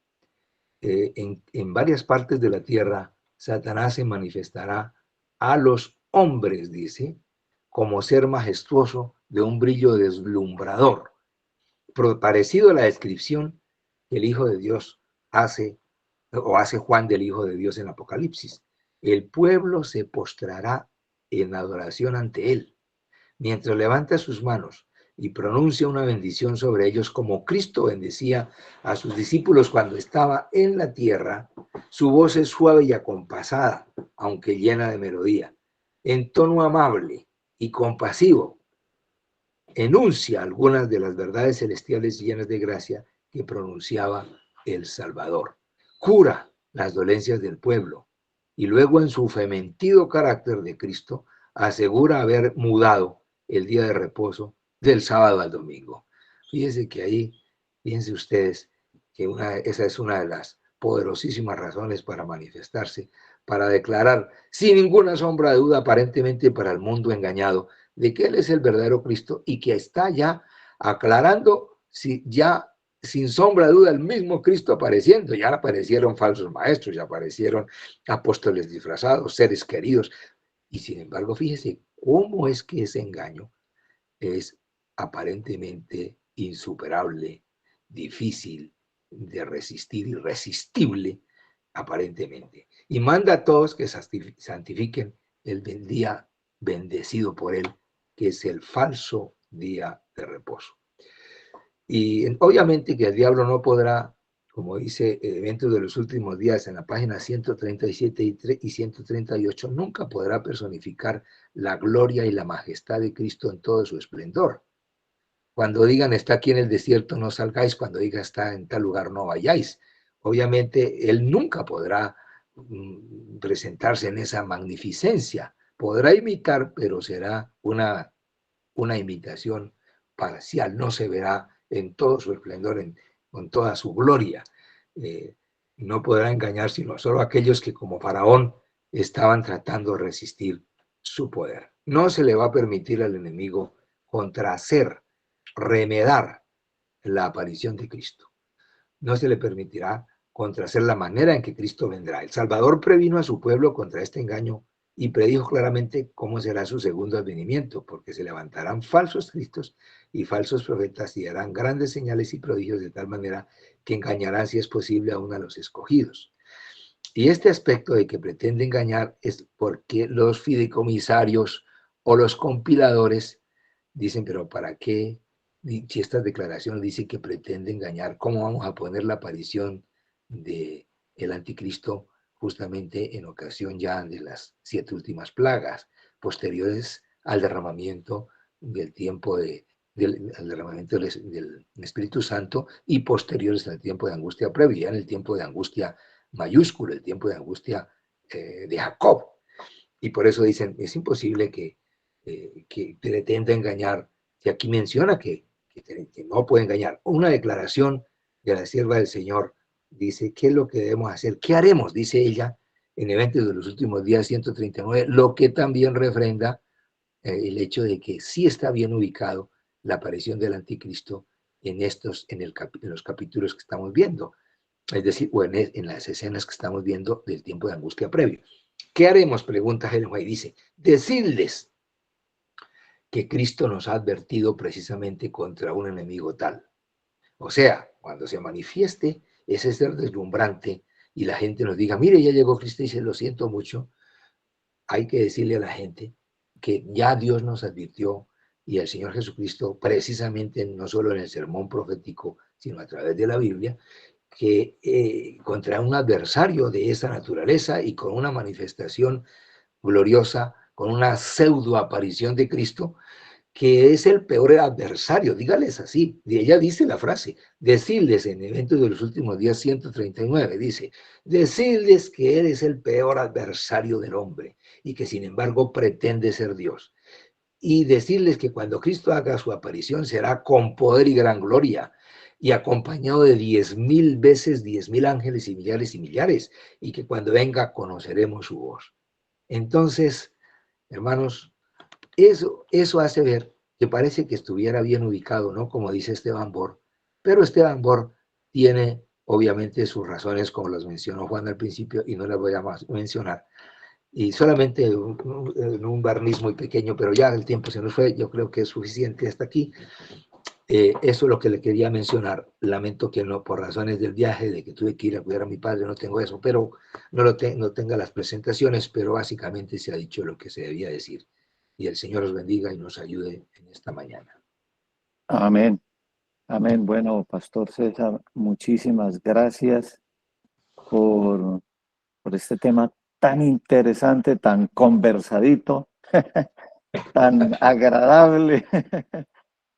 En varias partes de la tierra, Satanás se manifestará a los hombres, dice, como ser majestuoso de un brillo deslumbrador, parecido a la descripción que el Hijo de Dios hace Juan del Hijo de Dios en Apocalipsis. El pueblo se postrará en adoración ante él, mientras levanta sus manos y pronuncia una bendición sobre ellos, como Cristo bendecía a sus discípulos cuando estaba en la tierra. Su voz es suave y acompasada, aunque llena de melodía. En tono amable y compasivo, enuncia algunas de las verdades celestiales llenas de gracia que pronunciaba el Salvador. Cura las dolencias del pueblo y luego, en su fementido carácter de Cristo, asegura haber mudado el día de reposo del sábado al domingo. Fíjense que ahí, fíjense ustedes que esa es una de las poderosísimas razones para manifestarse, para declarar sin ninguna sombra de duda, aparentemente para el mundo engañado, de que Él es el verdadero Cristo y que está ya aclarando, ya sin sombra de duda, el mismo Cristo apareciendo. Ya aparecieron falsos maestros, ya aparecieron apóstoles disfrazados, seres queridos. Y sin embargo, fíjese cómo es que ese engaño es aparentemente insuperable, difícil de resistir, irresistible aparentemente. Y manda a todos que santifiquen el día bendecido por Él, que es el falso día de reposo. Y obviamente que el diablo no podrá como dice Eventos de los Últimos Días en la página 137 y 138, nunca podrá personificar la gloria y la majestad de Cristo en todo su esplendor. Cuando digan está aquí en el desierto, no salgáis. Cuando diga está en tal lugar, no vayáis. Obviamente, Él nunca podrá presentarse en esa magnificencia. Podrá imitar, pero será una imitación parcial. No se verá en todo su esplendor, con toda su gloria. No podrá engañar sino solo aquellos que como Faraón estaban tratando de resistir su poder. No se le va a permitir al enemigo contrahacer, remedar la aparición de Cristo. No se le permitirá contrahacer la manera en que Cristo vendrá. El Salvador previno a su pueblo contra este engaño y predijo claramente cómo será su segundo advenimiento, porque se levantarán falsos cristos y falsos profetas y harán grandes señales y prodigios de tal manera que engañarán, si es posible, aún a los escogidos. Y este aspecto de que pretende engañar es porque los fideicomisarios o los compiladores dicen, pero ¿para qué? Si esta declaración dice que pretende engañar, ¿cómo vamos a poner la aparición del anticristo justamente en ocasión ya de las 7 últimas plagas, posteriores al derramamiento del tiempo al derramamiento del Espíritu Santo y posteriores al tiempo de angustia previa, ya en el tiempo de angustia mayúsculo, el tiempo de angustia de Jacob? Y por eso dicen, es imposible que pretenda engañar, si aquí menciona que no puede engañar. Una declaración de la sierva del Señor dice, ¿qué es lo que debemos hacer? ¿Qué haremos? Dice ella en Eventos de los Últimos Días 139, lo que también refrenda el hecho de que sí está bien ubicado la aparición del anticristo en los capítulos que estamos viendo, es decir, o en las escenas que estamos viendo del tiempo de angustia previo. ¿Qué haremos? Pregunta Helen White. Dice, decirles que Cristo nos ha advertido precisamente contra un enemigo tal. O sea, cuando se manifieste ese ser deslumbrante y la gente nos diga, mire, ya llegó Cristo y dice, lo siento mucho, hay que decirle a la gente que ya Dios nos advirtió y el Señor Jesucristo, precisamente no solo en el sermón profético, sino a través de la Biblia, que contra un adversario de esa naturaleza y con una manifestación gloriosa, con una pseudo aparición de Cristo, que es el peor adversario, dígales así. Y ella dice la frase, decirles en Eventos de los Últimos Días 139, dice, decirles que eres el peor adversario del hombre y que sin embargo pretende ser Dios. Y decirles que cuando Cristo haga su aparición será con poder y gran gloria y acompañado de 10,000 veces 10,000 ángeles y millares, y que cuando venga conoceremos su voz. Entonces, hermanos, eso hace ver que parece que estuviera bien ubicado, ¿no? Como dice Esteban Bor, pero Esteban Bor tiene obviamente sus razones, como las mencionó Juan al principio, y no las voy a mencionar. Y solamente en un barniz muy pequeño, pero ya el tiempo se nos fue, yo creo que es suficiente hasta aquí. Eso es lo que le quería mencionar. Lamento que no, por razones del viaje, de que tuve que ir a cuidar a mi padre, no tengo eso, pero no tenga las presentaciones, pero básicamente se ha dicho lo que se debía decir. Y el Señor os bendiga y nos ayude en esta mañana. Amén. Amén. Bueno, Pastor César, muchísimas gracias por este tema tan interesante, tan conversadito, tan agradable,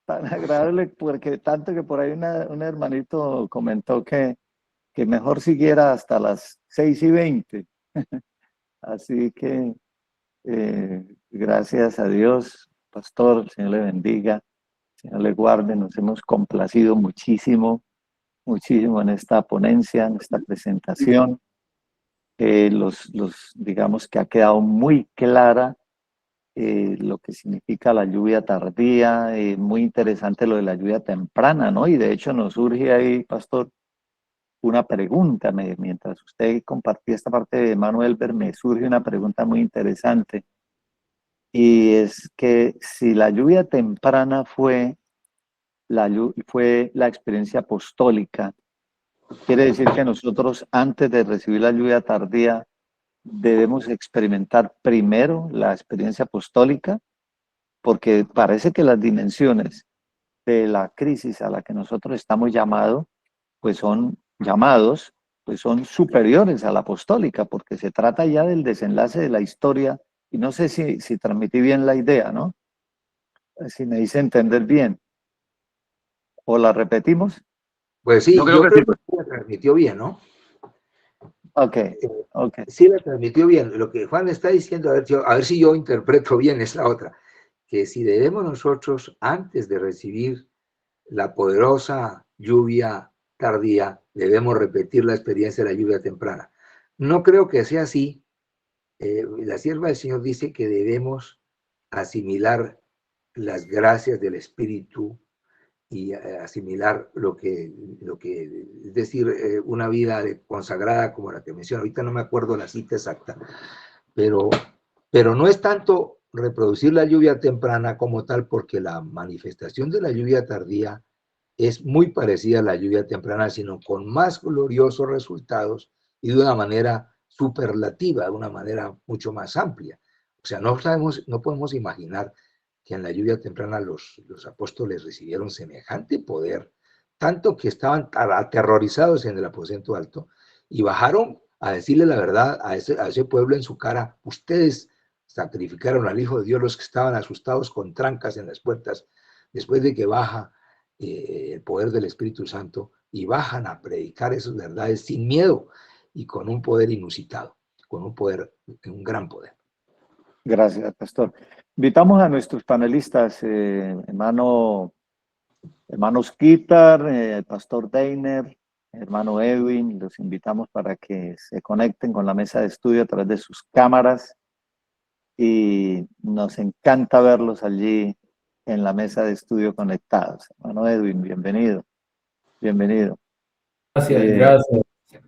tan agradable, porque tanto que por ahí un hermanito comentó que mejor siguiera hasta las 6:20. Así que gracias a Dios, Pastor, el Señor le bendiga, el Señor le guarde. Nos hemos complacido muchísimo en esta ponencia, en esta presentación. Digamos que ha quedado muy clara lo que significa la lluvia tardía, muy interesante lo de la lluvia temprana, ¿no? Y de hecho nos surge ahí, Pastor, una pregunta. Mientras usted compartía esta parte de Manuel Elber, me surge una pregunta muy interesante. Y es que si la lluvia temprana fue la experiencia apostólica, quiere decir que nosotros, antes de recibir la lluvia tardía, debemos experimentar primero la experiencia apostólica, porque parece que las dimensiones de la crisis a la que nosotros estamos llamados, pues son llamados, pues son superiores a la apostólica, porque se trata ya del desenlace de la historia, y no sé si transmití bien la idea, ¿no? Si me hice entender bien. ¿O la repetimos? Pues sí, Yo creo yo que creo sí. que la transmitió bien, ¿no? Ok, ok. Sí la transmitió bien. Lo que Juan está diciendo, a ver si yo interpreto bien, es la otra, que si debemos nosotros, antes de recibir la poderosa lluvia tardía, debemos repetir la experiencia de la lluvia temprana. No creo que sea así. La sierva del Señor dice que debemos asimilar las gracias del Espíritu y asimilar es decir, una vida consagrada como la que menciona. Ahorita no me acuerdo la cita exacta, pero, pero no es tanto reproducir la lluvia temprana como tal, porque la manifestación de la lluvia tardía es muy parecida a la lluvia temprana, sino con más gloriosos resultados y de una manera superlativa, de una manera mucho más amplia. O sea, no podemos imaginar que en la lluvia temprana los apóstoles recibieron semejante poder, tanto que estaban aterrorizados en el aposento alto y bajaron a decirle la verdad a ese pueblo en su cara: ustedes sacrificaron al Hijo de Dios. Los que estaban asustados con trancas en las puertas, después de que baja el poder del Espíritu Santo, y bajan a predicar esas verdades sin miedo y con un poder inusitado, con un gran poder. Gracias, pastor. Invitamos a nuestros panelistas, hermano Skitar, pastor Deiner, hermano Edwin, los invitamos para que se conecten con la mesa de estudio a través de sus cámaras, y nos encanta verlos allí en la mesa de estudio conectados. Hermano Edwin, bienvenido. Bienvenido. Gracias.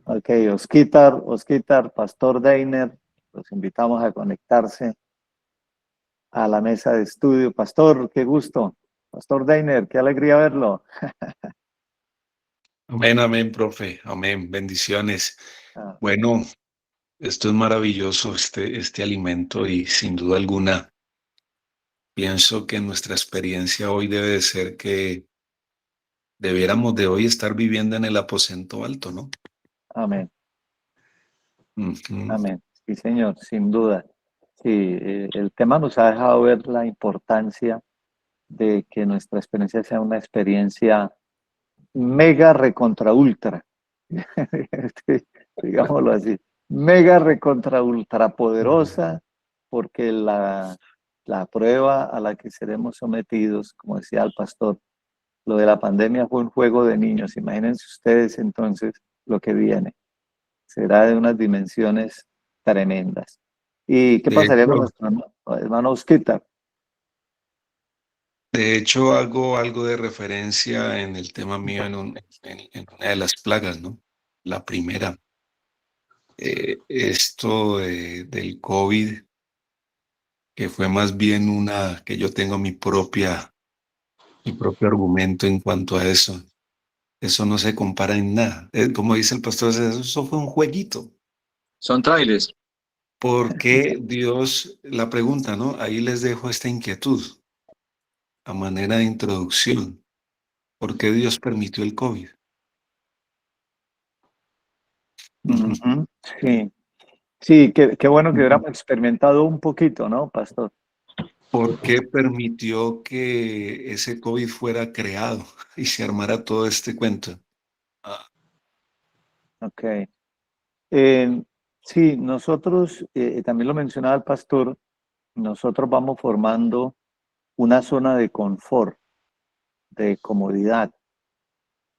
Ok, Osquitar, pastor Deiner, los invitamos a conectarse a la mesa de estudio. Pastor, qué gusto. Pastor Deiner, qué alegría verlo. Amén, amén, profe. Amén. Bendiciones. Ah, Bueno, esto es maravilloso, este alimento, y sin duda alguna pienso que nuestra experiencia hoy debe de ser que debiéramos de hoy estar viviendo en el aposento alto, ¿no? amén, Ujú. amén. Sí, señor, sin duda. Sí, el tema nos ha dejado ver la importancia de que nuestra experiencia sea una experiencia mega recontra ultra. Digámoslo así. Mega recontra ultra poderosa, porque la prueba a la que seremos sometidos, como decía el pastor, lo de la pandemia fue un juego de niños. Imagínense ustedes entonces lo que viene. Será de unas dimensiones tremendas. ¿Y qué De pasaría con hecho, nuestro hermano Osquita? de hecho, hago algo de referencia en el tema mío en una de las plagas, ¿no? La primera, esto del COVID, que fue más bien que yo tengo mi propio argumento en cuanto a eso. Eso no se compara en nada. Como dice el pastor, eso fue un jueguito. Son trailers. ¿Por qué Dios, la pregunta, ¿no? Ahí les dejo esta inquietud a manera de introducción. ¿Por qué Dios permitió el COVID? Ujú, sí, sí, qué bueno que hubiéramos experimentado un poquito, ¿no, pastor? ¿Por qué permitió que ese COVID fuera creado y se armara todo este cuento? Ah, Ok. Eh, sí, nosotros, también lo mencionaba el pastor, nosotros vamos formando una zona de confort, de comodidad,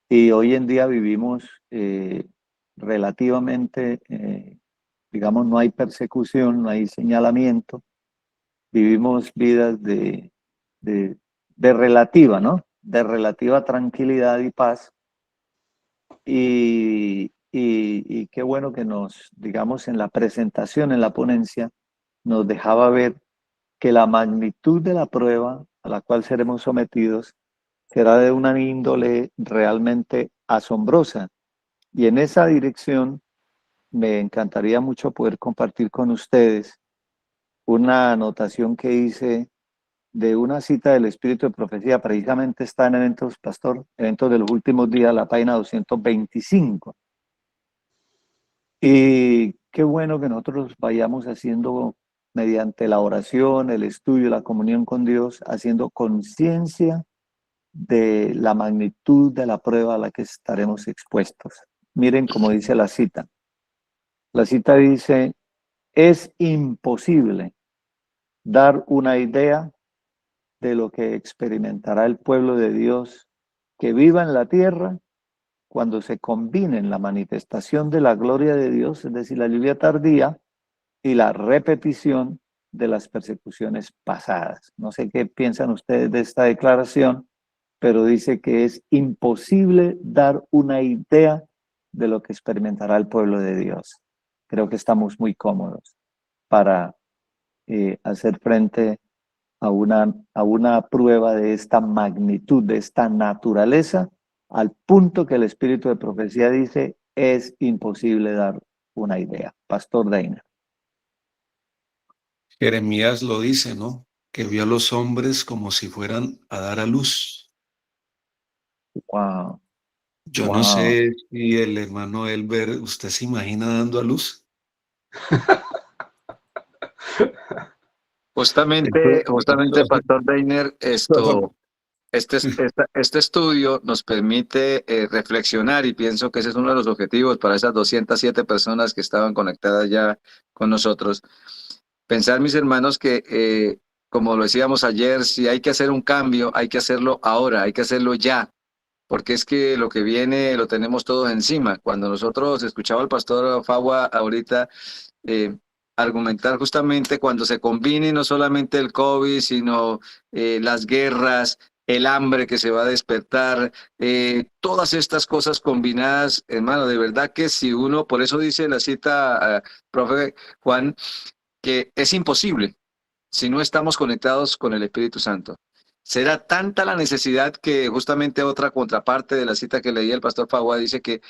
y hoy en día vivimos relativamente, digamos, no hay persecución, no hay señalamiento, vivimos vidas de, de relativa, ¿no? De relativa tranquilidad y paz. Y qué bueno que nos, digamos, en la presentación, en la ponencia, nos dejaba ver que la magnitud de la prueba a la cual seremos sometidos será de una índole realmente asombrosa. Y en esa dirección me encantaría mucho poder compartir con ustedes una anotación que hice de una cita del Espíritu de Profecía. Precisamente está en Eventos, Pastor, Eventos de los Últimos Días, la página 225. Y qué bueno que nosotros vayamos haciendo, mediante la oración, el estudio, la comunión con Dios, haciendo conciencia de la magnitud de la prueba a la que estaremos expuestos. Miren cómo dice la cita. La cita dice, es imposible dar una idea de lo que experimentará el pueblo de Dios que viva en la tierra cuando se combinen la manifestación de la gloria de Dios, es decir, la lluvia tardía, y la repetición de las persecuciones pasadas. No sé qué piensan ustedes de esta declaración, pero dice que es imposible dar una idea de lo que experimentará el pueblo de Dios. Creo que estamos muy cómodos para hacer frente a una prueba de esta magnitud, de esta naturaleza, al punto que el espíritu de profecía dice, es imposible dar una idea. Pastor Deiner. Jeremías lo dice, ¿no? Que vio a los hombres como si fueran a dar a luz. Wow. Yo Wow. no sé si el hermano Elber, ¿usted se imagina dando a luz? Justamente, Pastor Deiner, este estudio nos permite reflexionar y pienso que ese es uno de los objetivos para esas 207 personas que estaban conectadas ya con nosotros. Pensar, mis hermanos, que como lo decíamos ayer, si hay que hacer un cambio, hay que hacerlo ahora, hay que hacerlo ya, porque es que lo que viene lo tenemos todos encima. Cuando nosotros escuchaba al pastor Fagua ahorita, argumentar justamente cuando se combine no solamente el COVID, sino las guerras, el hambre que se va a despertar, todas estas cosas combinadas, hermano, de verdad que si uno, por eso dice la cita, profe Juan, que es imposible si no estamos conectados con el Espíritu Santo. Será tanta la necesidad que justamente otra contraparte de la cita que leía el pastor Fagua dice que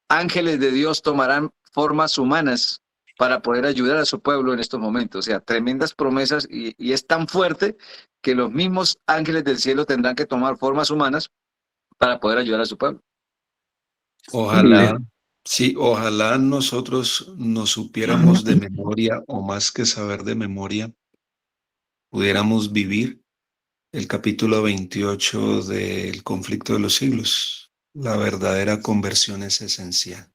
ángeles de Dios tomarán formas humanas para poder ayudar a su pueblo en estos momentos. O sea, tremendas promesas y es tan fuerte que los mismos ángeles del cielo tendrán que tomar formas humanas para poder ayudar a su pueblo. Ojalá, sí, ojalá nosotros nos supiéramos de memoria o más que saber de memoria, pudiéramos vivir el capítulo 28 del conflicto de los siglos. La verdadera conversión es esencial.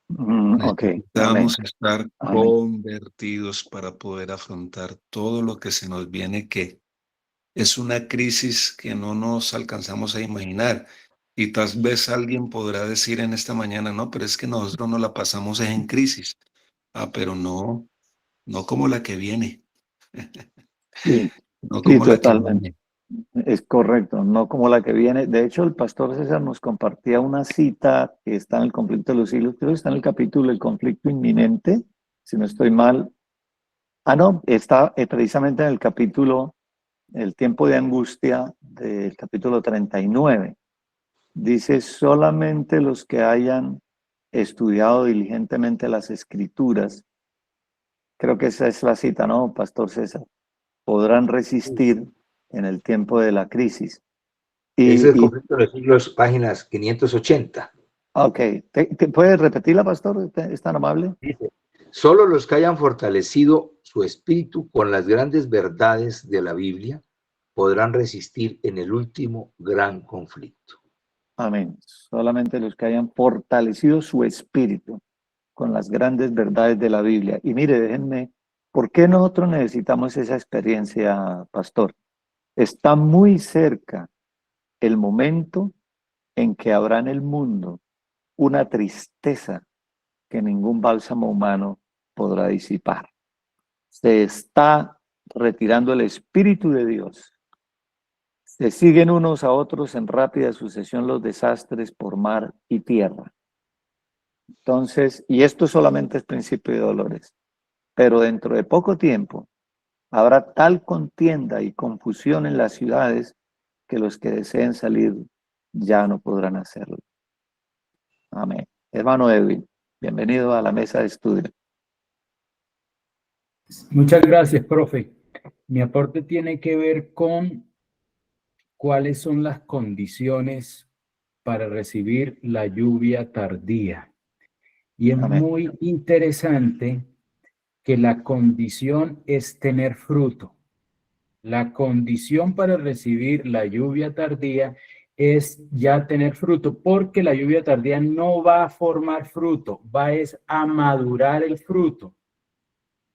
Ok, amén. Necesitamos estar Amén. convertidos para poder afrontar todo lo que se nos viene, que es una crisis que no nos alcanzamos a imaginar. Y tal vez alguien podrá decir en esta mañana, no, pero es que nosotros no la pasamos en crisis. Pero no como la que viene. Sí, No sí, como la que totalmente. viene. Es correcto, no como la que viene. De hecho, el pastor César nos compartía una cita que está en el conflicto de los siglos, creo que está en el capítulo El conflicto inminente, si no estoy mal. No, está precisamente en el capítulo El tiempo de angustia del capítulo 39. Dice, solamente los que hayan estudiado diligentemente las escrituras, creo que esa es la cita, ¿no, pastor César? Podrán resistir en el tiempo de la crisis. Es el conflicto de los siglos, páginas 580. Ok, ¿Te puedes repetirla, pastor? ¿Es tan amable? Dice, solo los que hayan fortalecido su espíritu con las grandes verdades de la Biblia podrán resistir en el último gran conflicto. Amén. Solamente los que hayan fortalecido su espíritu con las grandes verdades de la Biblia. Y mire, déjenme, ¿por qué nosotros necesitamos esa experiencia, pastor? Está muy cerca el momento en que habrá en el mundo una tristeza que ningún bálsamo humano podrá disipar. Se está retirando el Espíritu de Dios. Se siguen unos a otros en rápida sucesión los desastres por mar y tierra. Entonces, y esto solamente es principio de dolores, pero dentro de poco tiempo habrá tal contienda y confusión en las ciudades que los que deseen salir ya no podrán hacerlo. Amén. Hermano Edwin, bienvenido a la mesa de estudio. Muchas gracias, profe. Mi aporte tiene que ver con cuáles son las condiciones para recibir la lluvia tardía. Y es Amén. muy interesante que la condición es tener fruto. La condición para recibir la lluvia tardía es ya tener fruto, porque la lluvia tardía no va a formar fruto, va es a madurar el fruto.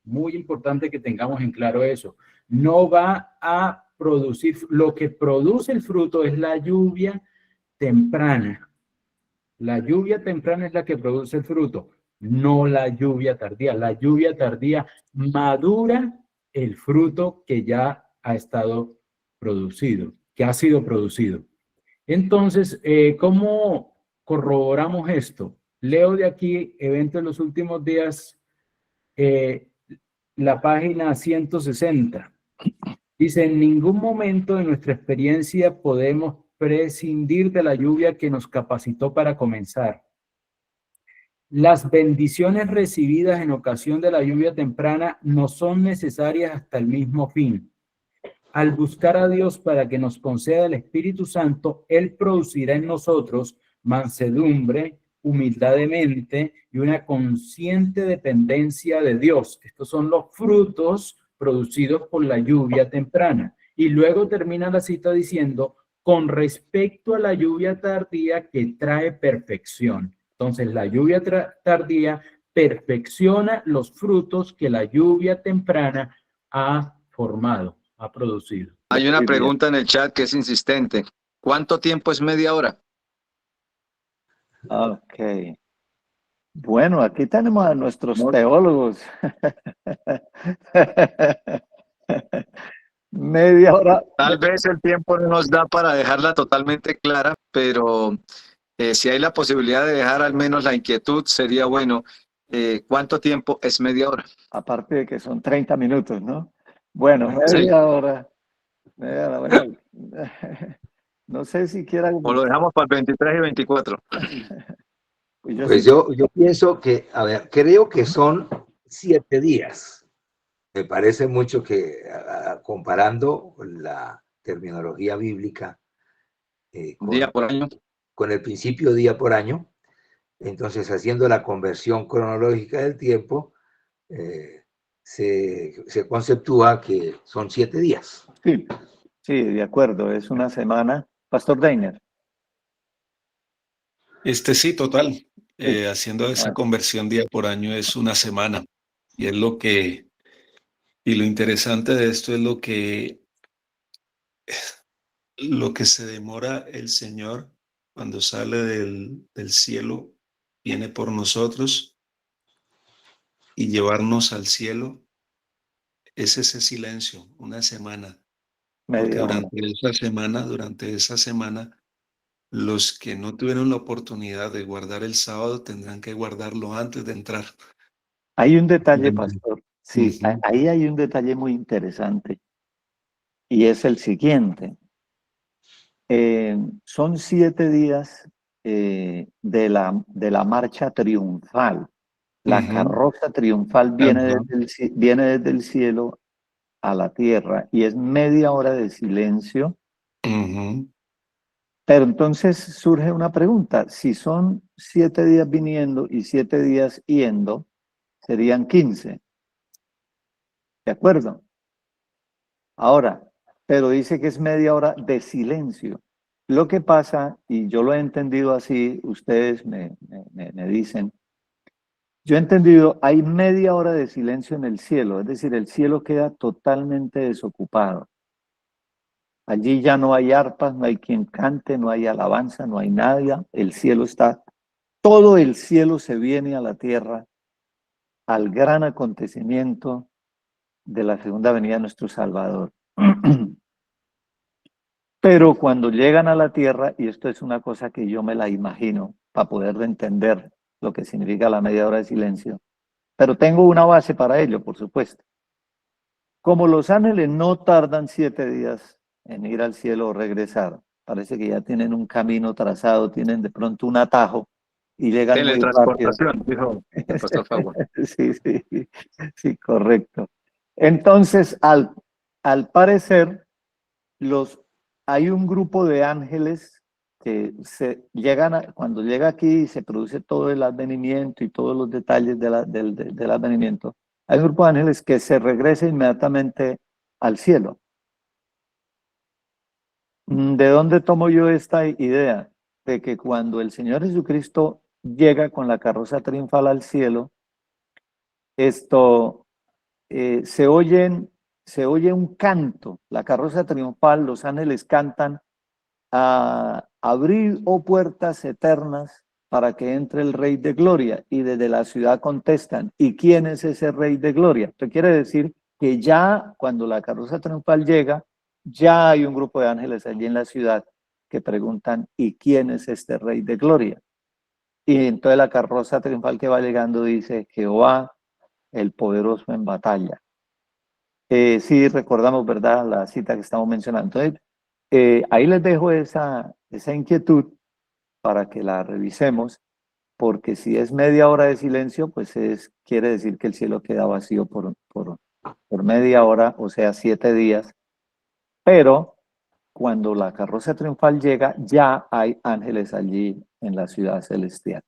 Muy importante que tengamos en claro eso. No va a producir, lo que produce el fruto es la lluvia temprana. La lluvia temprana es la que produce el fruto, no la lluvia tardía. La lluvia tardía madura el fruto que ya ha estado producido, que ha sido producido. Entonces, ¿cómo corroboramos esto? Leo de aquí, evento en los últimos días, la página 160. Dice, en ningún momento de nuestra experiencia podemos prescindir de la lluvia que nos capacitó para comenzar. Las bendiciones recibidas en ocasión de la lluvia temprana no son necesarias hasta el mismo fin. Al buscar a Dios para que nos conceda el Espíritu Santo, Él producirá en nosotros mansedumbre, humildad de mente y una consciente dependencia de Dios. Estos son los frutos producidos por la lluvia temprana. Y luego termina la cita diciendo, con respecto a la lluvia tardía que trae perfección. Entonces, la lluvia tardía perfecciona los frutos que la lluvia temprana ha formado, ha producido. Hay una Muy bien. pregunta en el chat que es insistente. ¿Cuánto tiempo es media hora? Ok. Bueno, aquí tenemos a nuestros No. teólogos. Media hora. Tal vez el tiempo no nos da para dejarla totalmente clara, pero si hay la posibilidad de dejar al menos la inquietud, sería bueno. ¿Cuánto tiempo es media hora? Aparte de que son 30 minutos, ¿no? Bueno, Sí. media hora. Media hora, bueno. No sé si quieran. O lo dejamos para el 23 y 24. Pues yo Pues sí. yo pienso que, a ver, creo que son 7 días. Me parece mucho que comparando la terminología bíblica Día por año. con el principio día por año, entonces haciendo la conversión cronológica del tiempo, se conceptúa que son 7 días. Sí, sí, de acuerdo. Es una semana. Pastor Deiner. Sí, total. Sí. Haciendo esa Bueno, conversión día por año es una semana. Y es y lo interesante de esto es lo que se demora el Señor cuando sale del cielo, viene por nosotros y llevarnos al cielo, es ese silencio, una semana. Porque media hora. durante esa semana, los que no tuvieron la oportunidad de guardar el sábado tendrán que guardarlo antes de entrar. Hay un detalle, pastor. Sí, Ujú. ahí hay un detalle muy interesante. Y es el siguiente. Son 7 días de la marcha triunfal. La Ujú. carroza triunfal Ajá. viene desde el cielo a la tierra y es media hora de silencio. Ujú. Pero entonces surge una pregunta. Si son 7 días viniendo y 7 días yendo, serían 15. ¿De acuerdo? Ahora, pero dice que es media hora de silencio. Lo que pasa, y yo lo he entendido así, ustedes me dicen, yo he entendido, hay media hora de silencio en el cielo, es decir, el cielo queda totalmente desocupado. Allí ya no hay arpas, no hay quien cante, no hay alabanza, no hay nada, el cielo está, todo el cielo se viene a la tierra al gran acontecimiento de la segunda venida de nuestro Salvador. Pero cuando llegan a la tierra, y esto es una cosa que yo me la imagino para poder entender lo que significa la media hora de silencio, pero tengo una base para ello, por supuesto. Como los ángeles no tardan 7 días en ir al cielo o regresar, parece que ya tienen un camino trazado, tienen de pronto un atajo y llegan muy rápido. Teletransportación, dijo el pastor Fagua. Sí, sí, sí, correcto. Entonces, al parecer, hay un grupo de ángeles cuando llega aquí y se produce todo el advenimiento y todos los detalles del advenimiento, hay un grupo de ángeles que se regresa inmediatamente al cielo. ¿De dónde tomo yo esta idea? De que cuando el Señor Jesucristo llega con la carroza triunfal al cielo, se oye un canto, la carroza triunfal, los ángeles cantan a abrir, oh puertas eternas, para que entre el Rey de Gloria, y desde la ciudad contestan, ¿y quién es ese Rey de Gloria? Esto quiere decir que ya cuando la carroza triunfal llega, ya hay un grupo de ángeles allí en la ciudad que preguntan, ¿y quién es este Rey de Gloria? Y entonces la carroza triunfal que va llegando dice, Jehová, el poderoso en batalla. Sí, recordamos, ¿verdad?, la cita que estamos mencionando. Entonces, ahí les dejo esa inquietud para que la revisemos, porque si es media hora de silencio, pues quiere decir que el cielo queda vacío por media hora, o sea, 7 días. Pero cuando la carroza triunfal llega, ya hay ángeles allí en la ciudad celestial.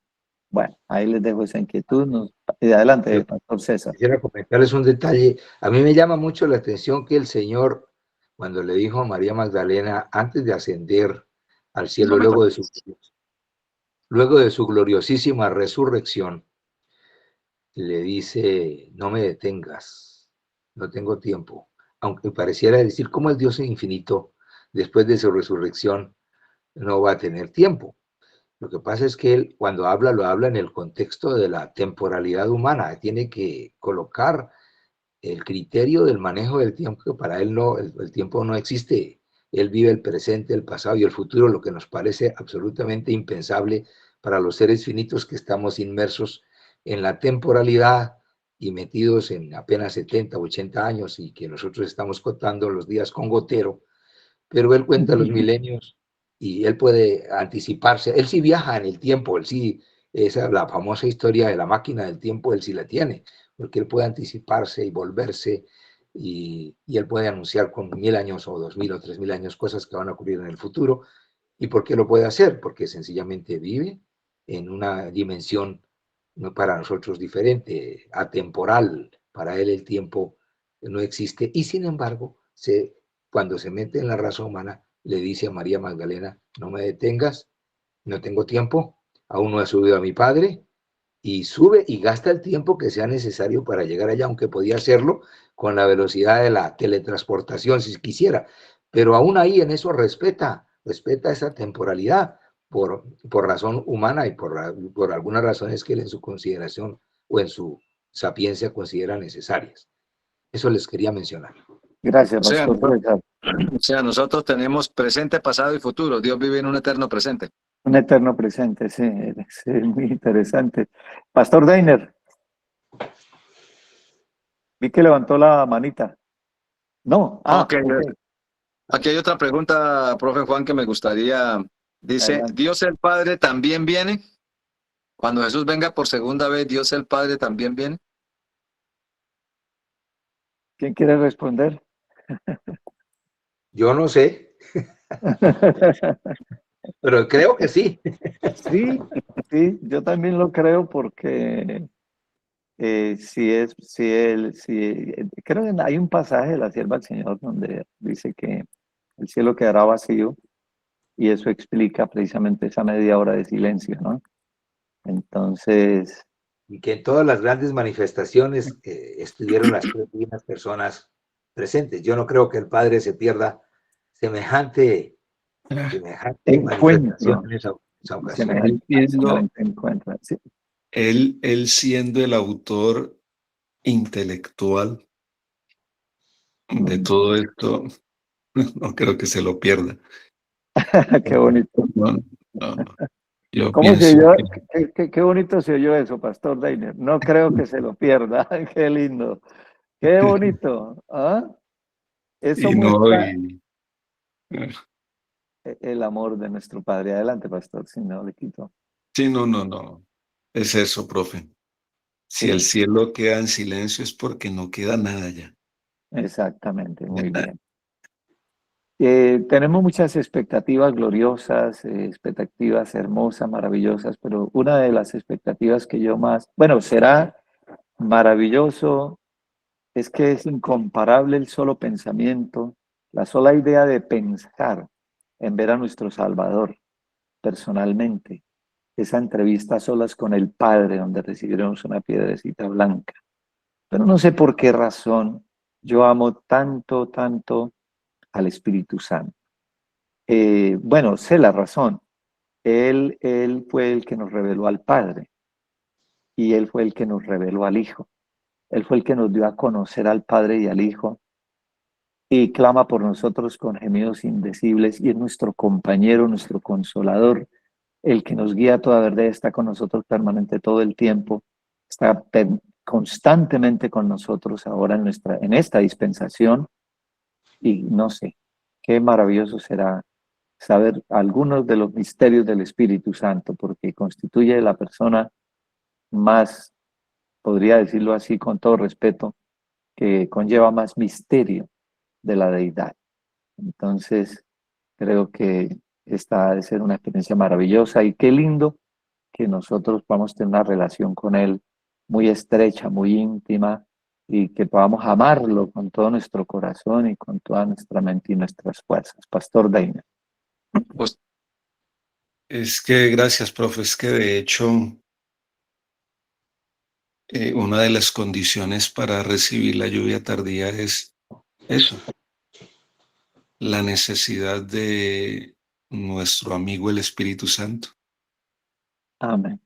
Bueno, ahí les dejo esa inquietud. Adelante, Pastor César. Quisiera comentarles un detalle. A mí me llama mucho la atención que el Señor, cuando le dijo a María Magdalena, antes de ascender al cielo, luego de su gloriosísima resurrección, le dice, no me detengas, no tengo tiempo. Aunque pareciera decir, ¿cómo el Dios infinito, después de su resurrección, no va a tener tiempo? Lo que pasa es que él, cuando habla, lo habla en el contexto de la temporalidad humana. Tiene que colocar el criterio del manejo del tiempo, que para él no, el tiempo no existe. Él vive el presente, el pasado y el futuro, lo que nos parece absolutamente impensable para los seres finitos que estamos inmersos en la temporalidad y metidos en apenas 70, 80 años y que nosotros estamos contando los días con gotero, pero él cuenta los milenios y él puede anticiparse. Él sí viaja en el tiempo, él sí, esa es la famosa historia de la máquina del tiempo, él sí la tiene, porque él puede anticiparse y volverse y él puede anunciar con 1000 años o 2000 o 3000 años cosas que van a ocurrir en el futuro. ¿Y por qué lo puede hacer? Porque sencillamente vive en una dimensión no para nosotros diferente, atemporal. Para él el tiempo no existe y sin embargo, cuando se mete en la raza humana, le dice a María Magdalena, no me detengas, no tengo tiempo, aún no he subido a mi Padre, y sube y gasta el tiempo que sea necesario para llegar allá, aunque podía hacerlo con la velocidad de la teletransportación si quisiera, pero aún ahí en eso respeta esa temporalidad por razón humana y por algunas razones que él en su consideración o en su sapiencia considera necesarias. Eso les quería mencionar. Gracias, Pastor César. O sea, nosotros tenemos presente, pasado y futuro. Dios vive en un eterno presente. Un eterno presente, sí, es muy interesante. Pastor Deiner, vi que levantó la manita. No, Okay. Okay. Aquí hay otra pregunta, profe Juan, que me gustaría. Dice, Adelante. ¿Dios el Padre también viene? Cuando Jesús venga por segunda vez, ¿Dios el Padre también viene? ¿Quién quiere responder? Yo no sé, pero creo que sí. Sí, sí, yo también lo creo porque creo que hay un pasaje de la sierva del Señor donde dice que el cielo quedará vacío y eso explica precisamente esa media hora de silencio, ¿no? Entonces, Y que en todas las grandes manifestaciones estuvieron las 3 divinas personas presentes. Yo no creo que el Padre se pierda semejante encuentro, manifestación en esa ocasión. semejante encuentro, sí. Él siendo el autor intelectual de todo esto, no creo que se lo pierda. Qué bonito. No, no. Yo ¿Cómo se pienso oyó? Qué bonito se oyó eso, Pastor Deiner. No creo que se lo pierda. Qué lindo. Qué bonito. ¿Ah? Eso y no, muestra el amor de nuestro Padre. Adelante, Pastor, si no le quito. sí, no. Es eso, profe. Si el Sí, cielo queda en silencio es porque no queda nada ya. exactamente. Muy Ya. bien. Tenemos muchas expectativas gloriosas, expectativas hermosas, maravillosas, pero una de las expectativas que yo más, bueno, será maravilloso, es que es incomparable el solo pensamiento, la sola idea de pensar en ver a nuestro Salvador personalmente. Esa entrevista a solas con el Padre, donde recibiremos una piedrecita blanca. Pero no sé por qué razón yo amo tanto, tanto al Espíritu Santo. Bueno, sé la razón. Él fue el que nos reveló al Padre y Él fue el que nos reveló al Hijo. Él fue el que nos dio a conocer al Padre y al Hijo y clama por nosotros con gemidos indecibles y es nuestro compañero, nuestro consolador, el que nos guía a toda verdad, está con nosotros permanente todo el tiempo, está constantemente con nosotros ahora en esta dispensación y no sé, qué maravilloso será saber algunos de los misterios del Espíritu Santo, porque constituye la persona más, podría decirlo así con todo respeto, que conlleva más misterio de la deidad. Entonces, creo que esta ha de ser una experiencia maravillosa y qué lindo que nosotros podamos tener una relación con Él muy estrecha, muy íntima y que podamos amarlo con todo nuestro corazón y con toda nuestra mente y nuestras fuerzas. Pastor Daina. Pues es que gracias, profe. Es que de hecho, una de las condiciones para recibir la lluvia tardía es eso, la necesidad de nuestro amigo el Espíritu Santo. Amén.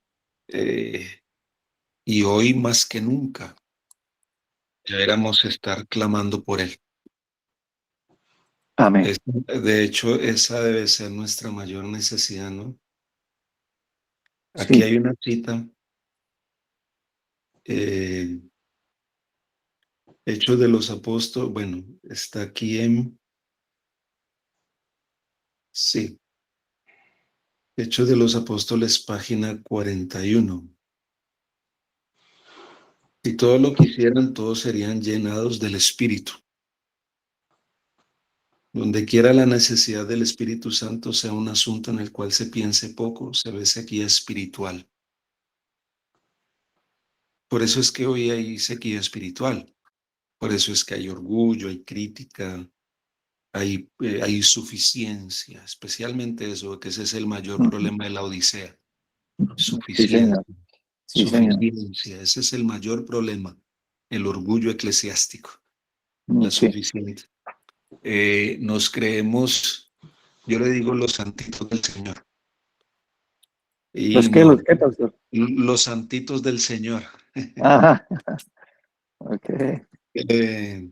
Y hoy más que nunca deberíamos estar clamando por él. Amén. De hecho, esa debe ser nuestra mayor necesidad, ¿no? Aquí Sí. hay una cita, Hechos de los Apóstoles, bueno, está aquí sí, Hechos de los Apóstoles, página 41. Si todo lo quisieran, todos serían llenados del Espíritu. Donde quiera la necesidad del Espíritu Santo sea un asunto en el cual se piense poco, se ve sequía espiritual. Por eso es que hoy hay sequía espiritual. Por eso es que hay orgullo, hay crítica, hay suficiencia, especialmente eso, que ese es el mayor problema de la Odisea. Sí, Suficiencia, señor. Sí, señor. suficiencia, ese es el mayor problema, el orgullo eclesiástico, la Sí. suficiencia. Nos creemos, yo le digo los santitos del Señor. Y Los no, qué, pastor? los santitos del Señor. Ajá. Ok. Eh,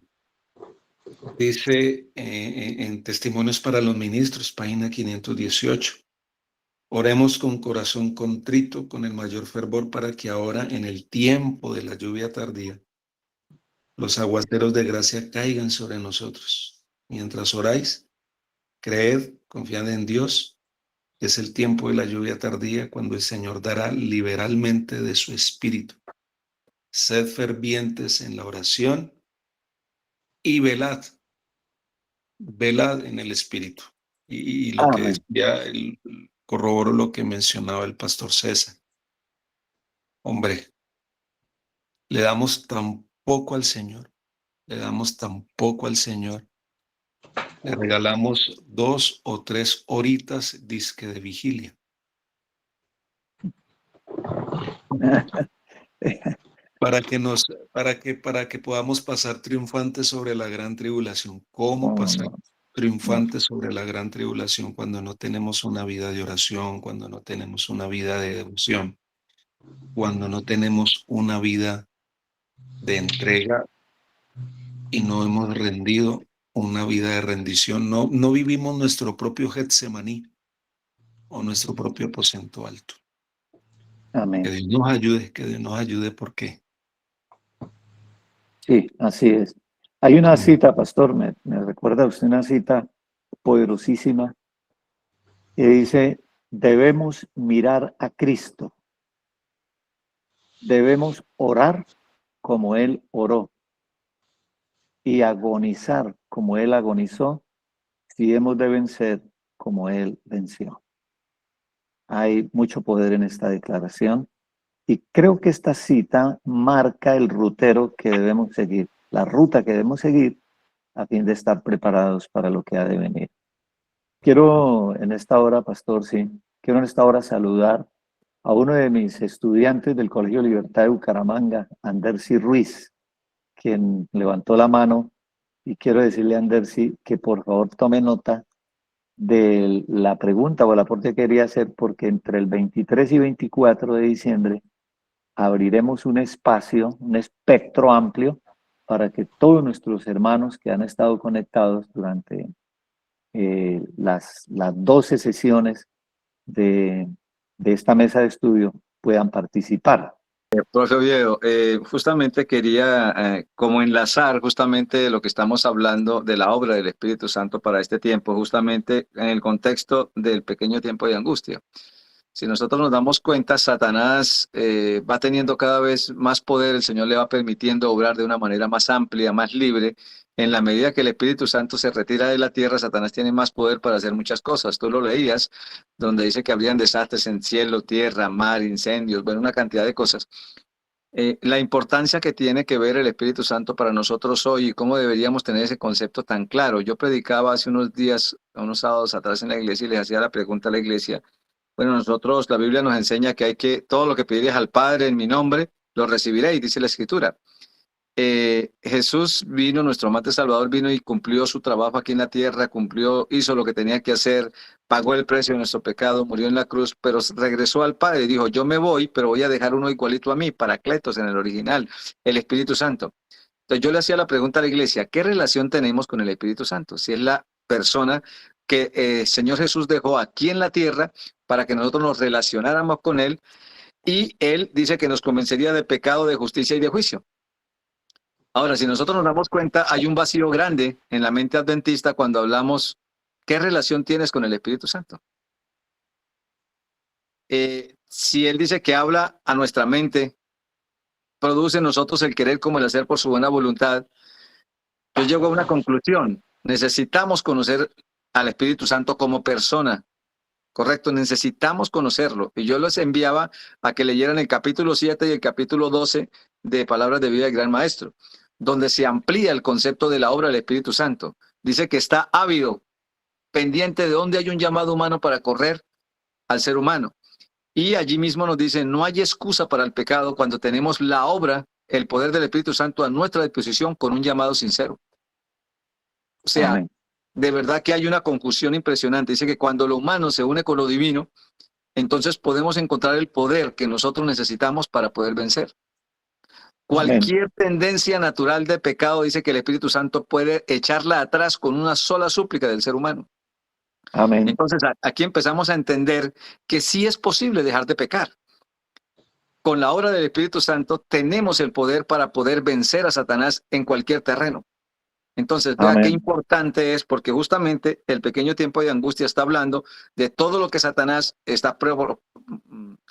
Dice en Testimonios para los Ministros, página 518. Oremos con corazón contrito, con el mayor fervor, para que ahora, en el tiempo de la lluvia tardía, los aguaceros de gracia caigan sobre nosotros. Mientras oráis, creed, confiad en Dios, que es el tiempo de la lluvia tardía, cuando el Señor dará liberalmente de su espíritu. Sed fervientes en la oración y velad en el espíritu. Y lo que Amén. decía, corroboro lo que mencionaba el pastor César. Hombre, le damos tan poco al Señor, le damos tan poco al Señor, le regalamos 2 o 3 horitas disque de vigilia. Para que podamos pasar triunfantes sobre la gran tribulación. ¿Cómo No, pasar no, no. triunfantes sobre la gran tribulación cuando no tenemos una vida de oración, cuando no tenemos una vida de devoción, cuando no tenemos una vida de entrega y no hemos rendido una vida de rendición? No vivimos nuestro propio Getsemaní o nuestro propio aposento alto. Que Amén. Dios nos ayude porque Sí, así es. Hay una cita, pastor, me recuerda usted una cita poderosísima que dice, debemos mirar a Cristo, debemos orar como Él oró y agonizar como Él agonizó si hemos de vencer como Él venció. Hay mucho poder en esta declaración y creo que esta cita marca el rutero que debemos seguir, la ruta que debemos seguir a fin de estar preparados para lo que ha de venir. Quiero en esta hora, pastor, quiero en esta hora saludar a uno de mis estudiantes del Colegio Libertad de Bucaramanga, Andersi Ruiz, quien levantó la mano, y quiero decirle a Andersi que por favor tome nota de la pregunta o el aporte que quería hacer, porque entre el 23 y 24 de diciembre abriremos un espacio, un espectro amplio para que todos nuestros hermanos que han estado conectados durante las 12 sesiones de esta mesa de estudio puedan participar. Profe Oviedo, justamente quería como enlazar justamente lo que estamos hablando de la obra del Espíritu Santo para este tiempo, justamente en el contexto del pequeño tiempo de angustia. Si nosotros nos damos cuenta, Satanás va teniendo cada vez más poder, el Señor le va permitiendo obrar de una manera más amplia, más libre. En la medida que el Espíritu Santo se retira de la tierra, Satanás tiene más poder para hacer muchas cosas. Tú lo leías, donde dice que habrían desastres en cielo, tierra, mar, incendios, bueno, una cantidad de cosas. La importancia que tiene que ver el Espíritu Santo para nosotros hoy y cómo deberíamos tener ese concepto tan claro. Yo predicaba hace unos días, unos sábados atrás en la iglesia y les hacía la pregunta a la iglesia. Bueno, nosotros, la Biblia nos enseña que todo lo que pidieres al Padre en mi nombre, lo recibiréis, dice la Escritura. Jesús vino, nuestro amante Salvador vino y cumplió su trabajo aquí en la tierra, hizo lo que tenía que hacer, pagó el precio de nuestro pecado, murió en la cruz, pero regresó al Padre y dijo, yo me voy, pero voy a dejar uno igualito a mí, Paracletos en el original, el Espíritu Santo. Entonces yo le hacía la pregunta a la iglesia, ¿qué relación tenemos con el Espíritu Santo? Si es la persona que el Señor Jesús dejó aquí en la tierra para que nosotros nos relacionáramos con Él, y Él dice que nos convencería de pecado, de justicia y de juicio. Ahora, si nosotros nos damos cuenta, hay un vacío grande en la mente adventista cuando hablamos, ¿qué relación tienes con el Espíritu Santo? Si Él dice que habla a nuestra mente, produce en nosotros el querer como el hacer por su buena voluntad, yo llego a una conclusión. Necesitamos conocer al Espíritu Santo como persona. Correcto, necesitamos conocerlo. Y yo los enviaba a que leyeran el capítulo 7 y el capítulo 12 de Palabras de Vida del Gran Maestro, donde se amplía el concepto de la obra del Espíritu Santo. Dice que está ávido, pendiente de dónde hay un llamado humano para correr al ser humano. Y allí mismo nos dice, no hay excusa para el pecado cuando tenemos la obra, el poder del Espíritu Santo a nuestra disposición con un llamado sincero. O sea, Amén. de verdad que hay una conjunción impresionante. Dice que cuando lo humano se une con lo divino, entonces podemos encontrar el poder que nosotros necesitamos para poder vencer. Cualquier tendencia natural de pecado, dice que el Espíritu Santo puede echarla atrás con una sola súplica del ser humano. Amén. Entonces aquí empezamos a entender que sí es posible dejar de pecar. Con la obra del Espíritu Santo tenemos el poder para poder vencer a Satanás en cualquier terreno. Entonces, vea qué importante es, porque justamente el pequeño tiempo de angustia está hablando de todo lo que Satanás está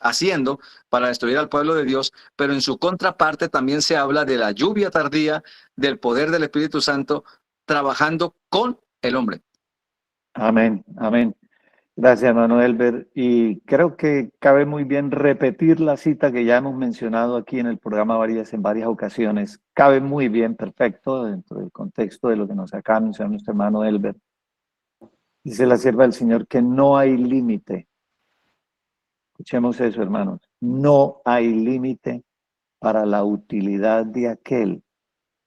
haciendo para destruir al pueblo de Dios, pero en su contraparte también se habla de la lluvia tardía, del poder del Espíritu Santo trabajando con el hombre. Amén, amén. Gracias, hermano Elber. Y creo que cabe muy bien repetir la cita que ya hemos mencionado aquí en el programa en varias ocasiones. Cabe muy bien, perfecto, dentro del contexto de lo que nos acaba de mencionar nuestro hermano Elber. Dice la sierva del Señor que no hay límite. Escuchemos eso, hermanos. No hay límite para la utilidad de aquel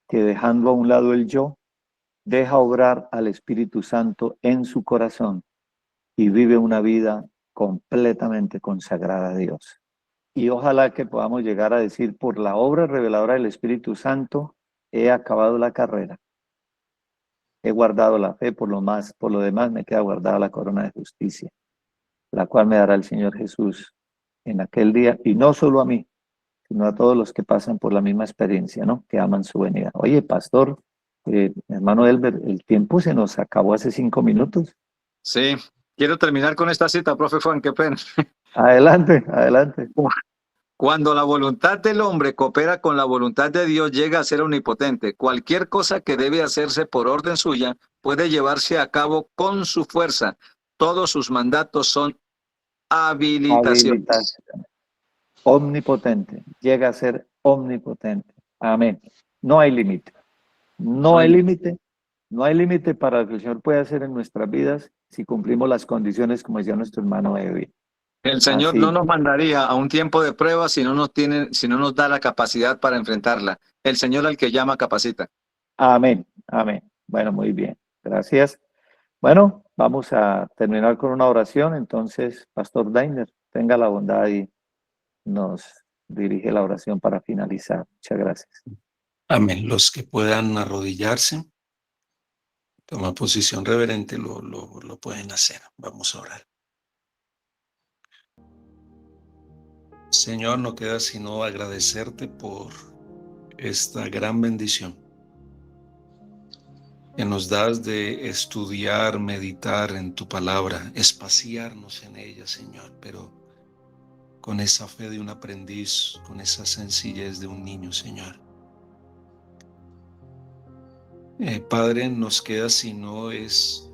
que, dejando a un lado el yo, deja obrar al Espíritu Santo en su corazón y vive una vida completamente consagrada a Dios. Y ojalá que podamos llegar a decir, por la obra reveladora del Espíritu Santo, he acabado la carrera. He guardado la fe, por lo demás me queda guardada la corona de justicia, la cual me dará el Señor Jesús en aquel día, y no solo a mí, sino a todos los que pasan por la misma experiencia, ¿no? Que aman su venida. Oye, pastor, hermano Elber, el tiempo se nos acabó hace 5 minutos. Sí, quiero terminar con esta cita, profe Juan, qué pena. Adelante, adelante. Cuando la voluntad del hombre coopera con la voluntad de Dios, llega a ser omnipotente. Cualquier cosa que debe hacerse por orden suya puede llevarse a cabo con su fuerza. Todos sus mandatos son habilitaciones. Habilitación. Omnipotente. Llega a ser omnipotente. Amén. No hay límite. No hay límite. No hay límite para lo que el Señor puede hacer en nuestras vidas si cumplimos las condiciones, como decía nuestro hermano Edwin. El Señor Así. no nos mandaría a un tiempo de prueba si no nos da la capacidad para enfrentarla. El Señor al que llama capacita. Amén. Amén. Bueno, muy bien. Gracias. Bueno, vamos a terminar con una oración. Entonces, Pastor Dainer, tenga la bondad y nos dirige la oración para finalizar. Muchas gracias. Amén. Los que puedan arrodillarse, tomar posición reverente, lo pueden hacer. Vamos a orar. Señor, no queda sino agradecerte por esta gran bendición que nos das de estudiar, meditar en tu palabra, espaciarnos en ella, Señor, pero con esa fe de un aprendiz, con esa sencillez de un niño, Señor. Padre, nos queda sino es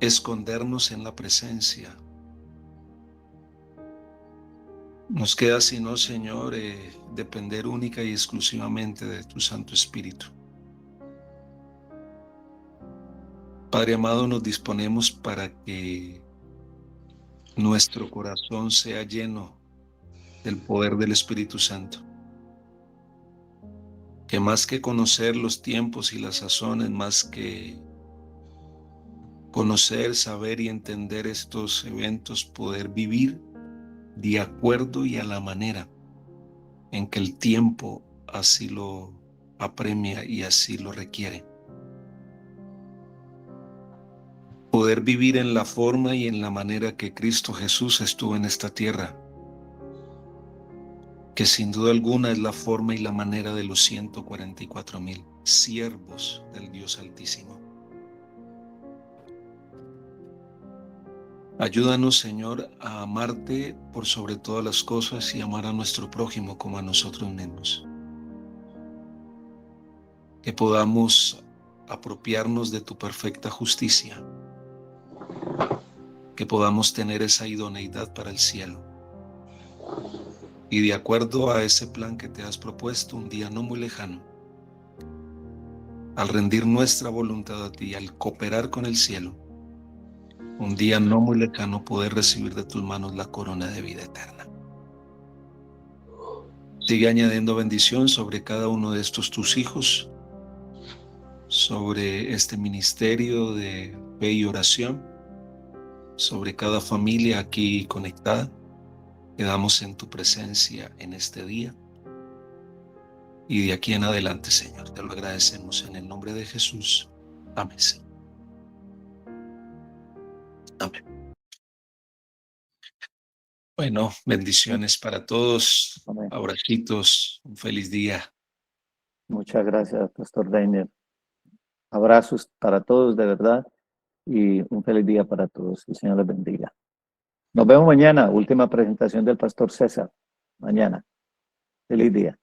escondernos en la presencia. Nos queda sino, Señor, depender única y exclusivamente de tu Santo Espíritu. Padre amado, nos disponemos para que nuestro corazón sea lleno del poder del Espíritu Santo. Que más que conocer los tiempos y las sazones, más que conocer, saber y entender estos eventos, poder vivir de acuerdo y a la manera en que el tiempo así lo apremia y así lo requiere. Poder vivir en la forma y en la manera que Cristo Jesús estuvo en esta tierra, que sin duda alguna es la forma y la manera de los 144,000 siervos del Dios Altísimo. Ayúdanos, Señor, a amarte por sobre todas las cosas y amar a nuestro prójimo como a nosotros mismos. Que podamos apropiarnos de tu perfecta justicia. Que podamos tener esa idoneidad para el cielo. Y de acuerdo a ese plan que te has propuesto, un día no muy lejano, al rendir nuestra voluntad a ti, al cooperar con el cielo, un día no muy lejano poder recibir de tus manos la corona de vida eterna. Sigue añadiendo bendición sobre cada uno de estos tus hijos, sobre este ministerio de fe y oración, sobre cada familia aquí conectada. Quedamos en tu presencia en este día y de aquí en adelante, Señor, te lo agradecemos en el nombre de Jesús. Amén, Señor. Amén. Bueno, bendiciones para todos. Amén. Abracitos, un feliz día. Muchas gracias, Pastor Dainer. Abrazos para todos, de verdad, y un feliz día para todos. Que el Señor les bendiga. Nos vemos mañana, última presentación del Pastor César. Mañana. Feliz día.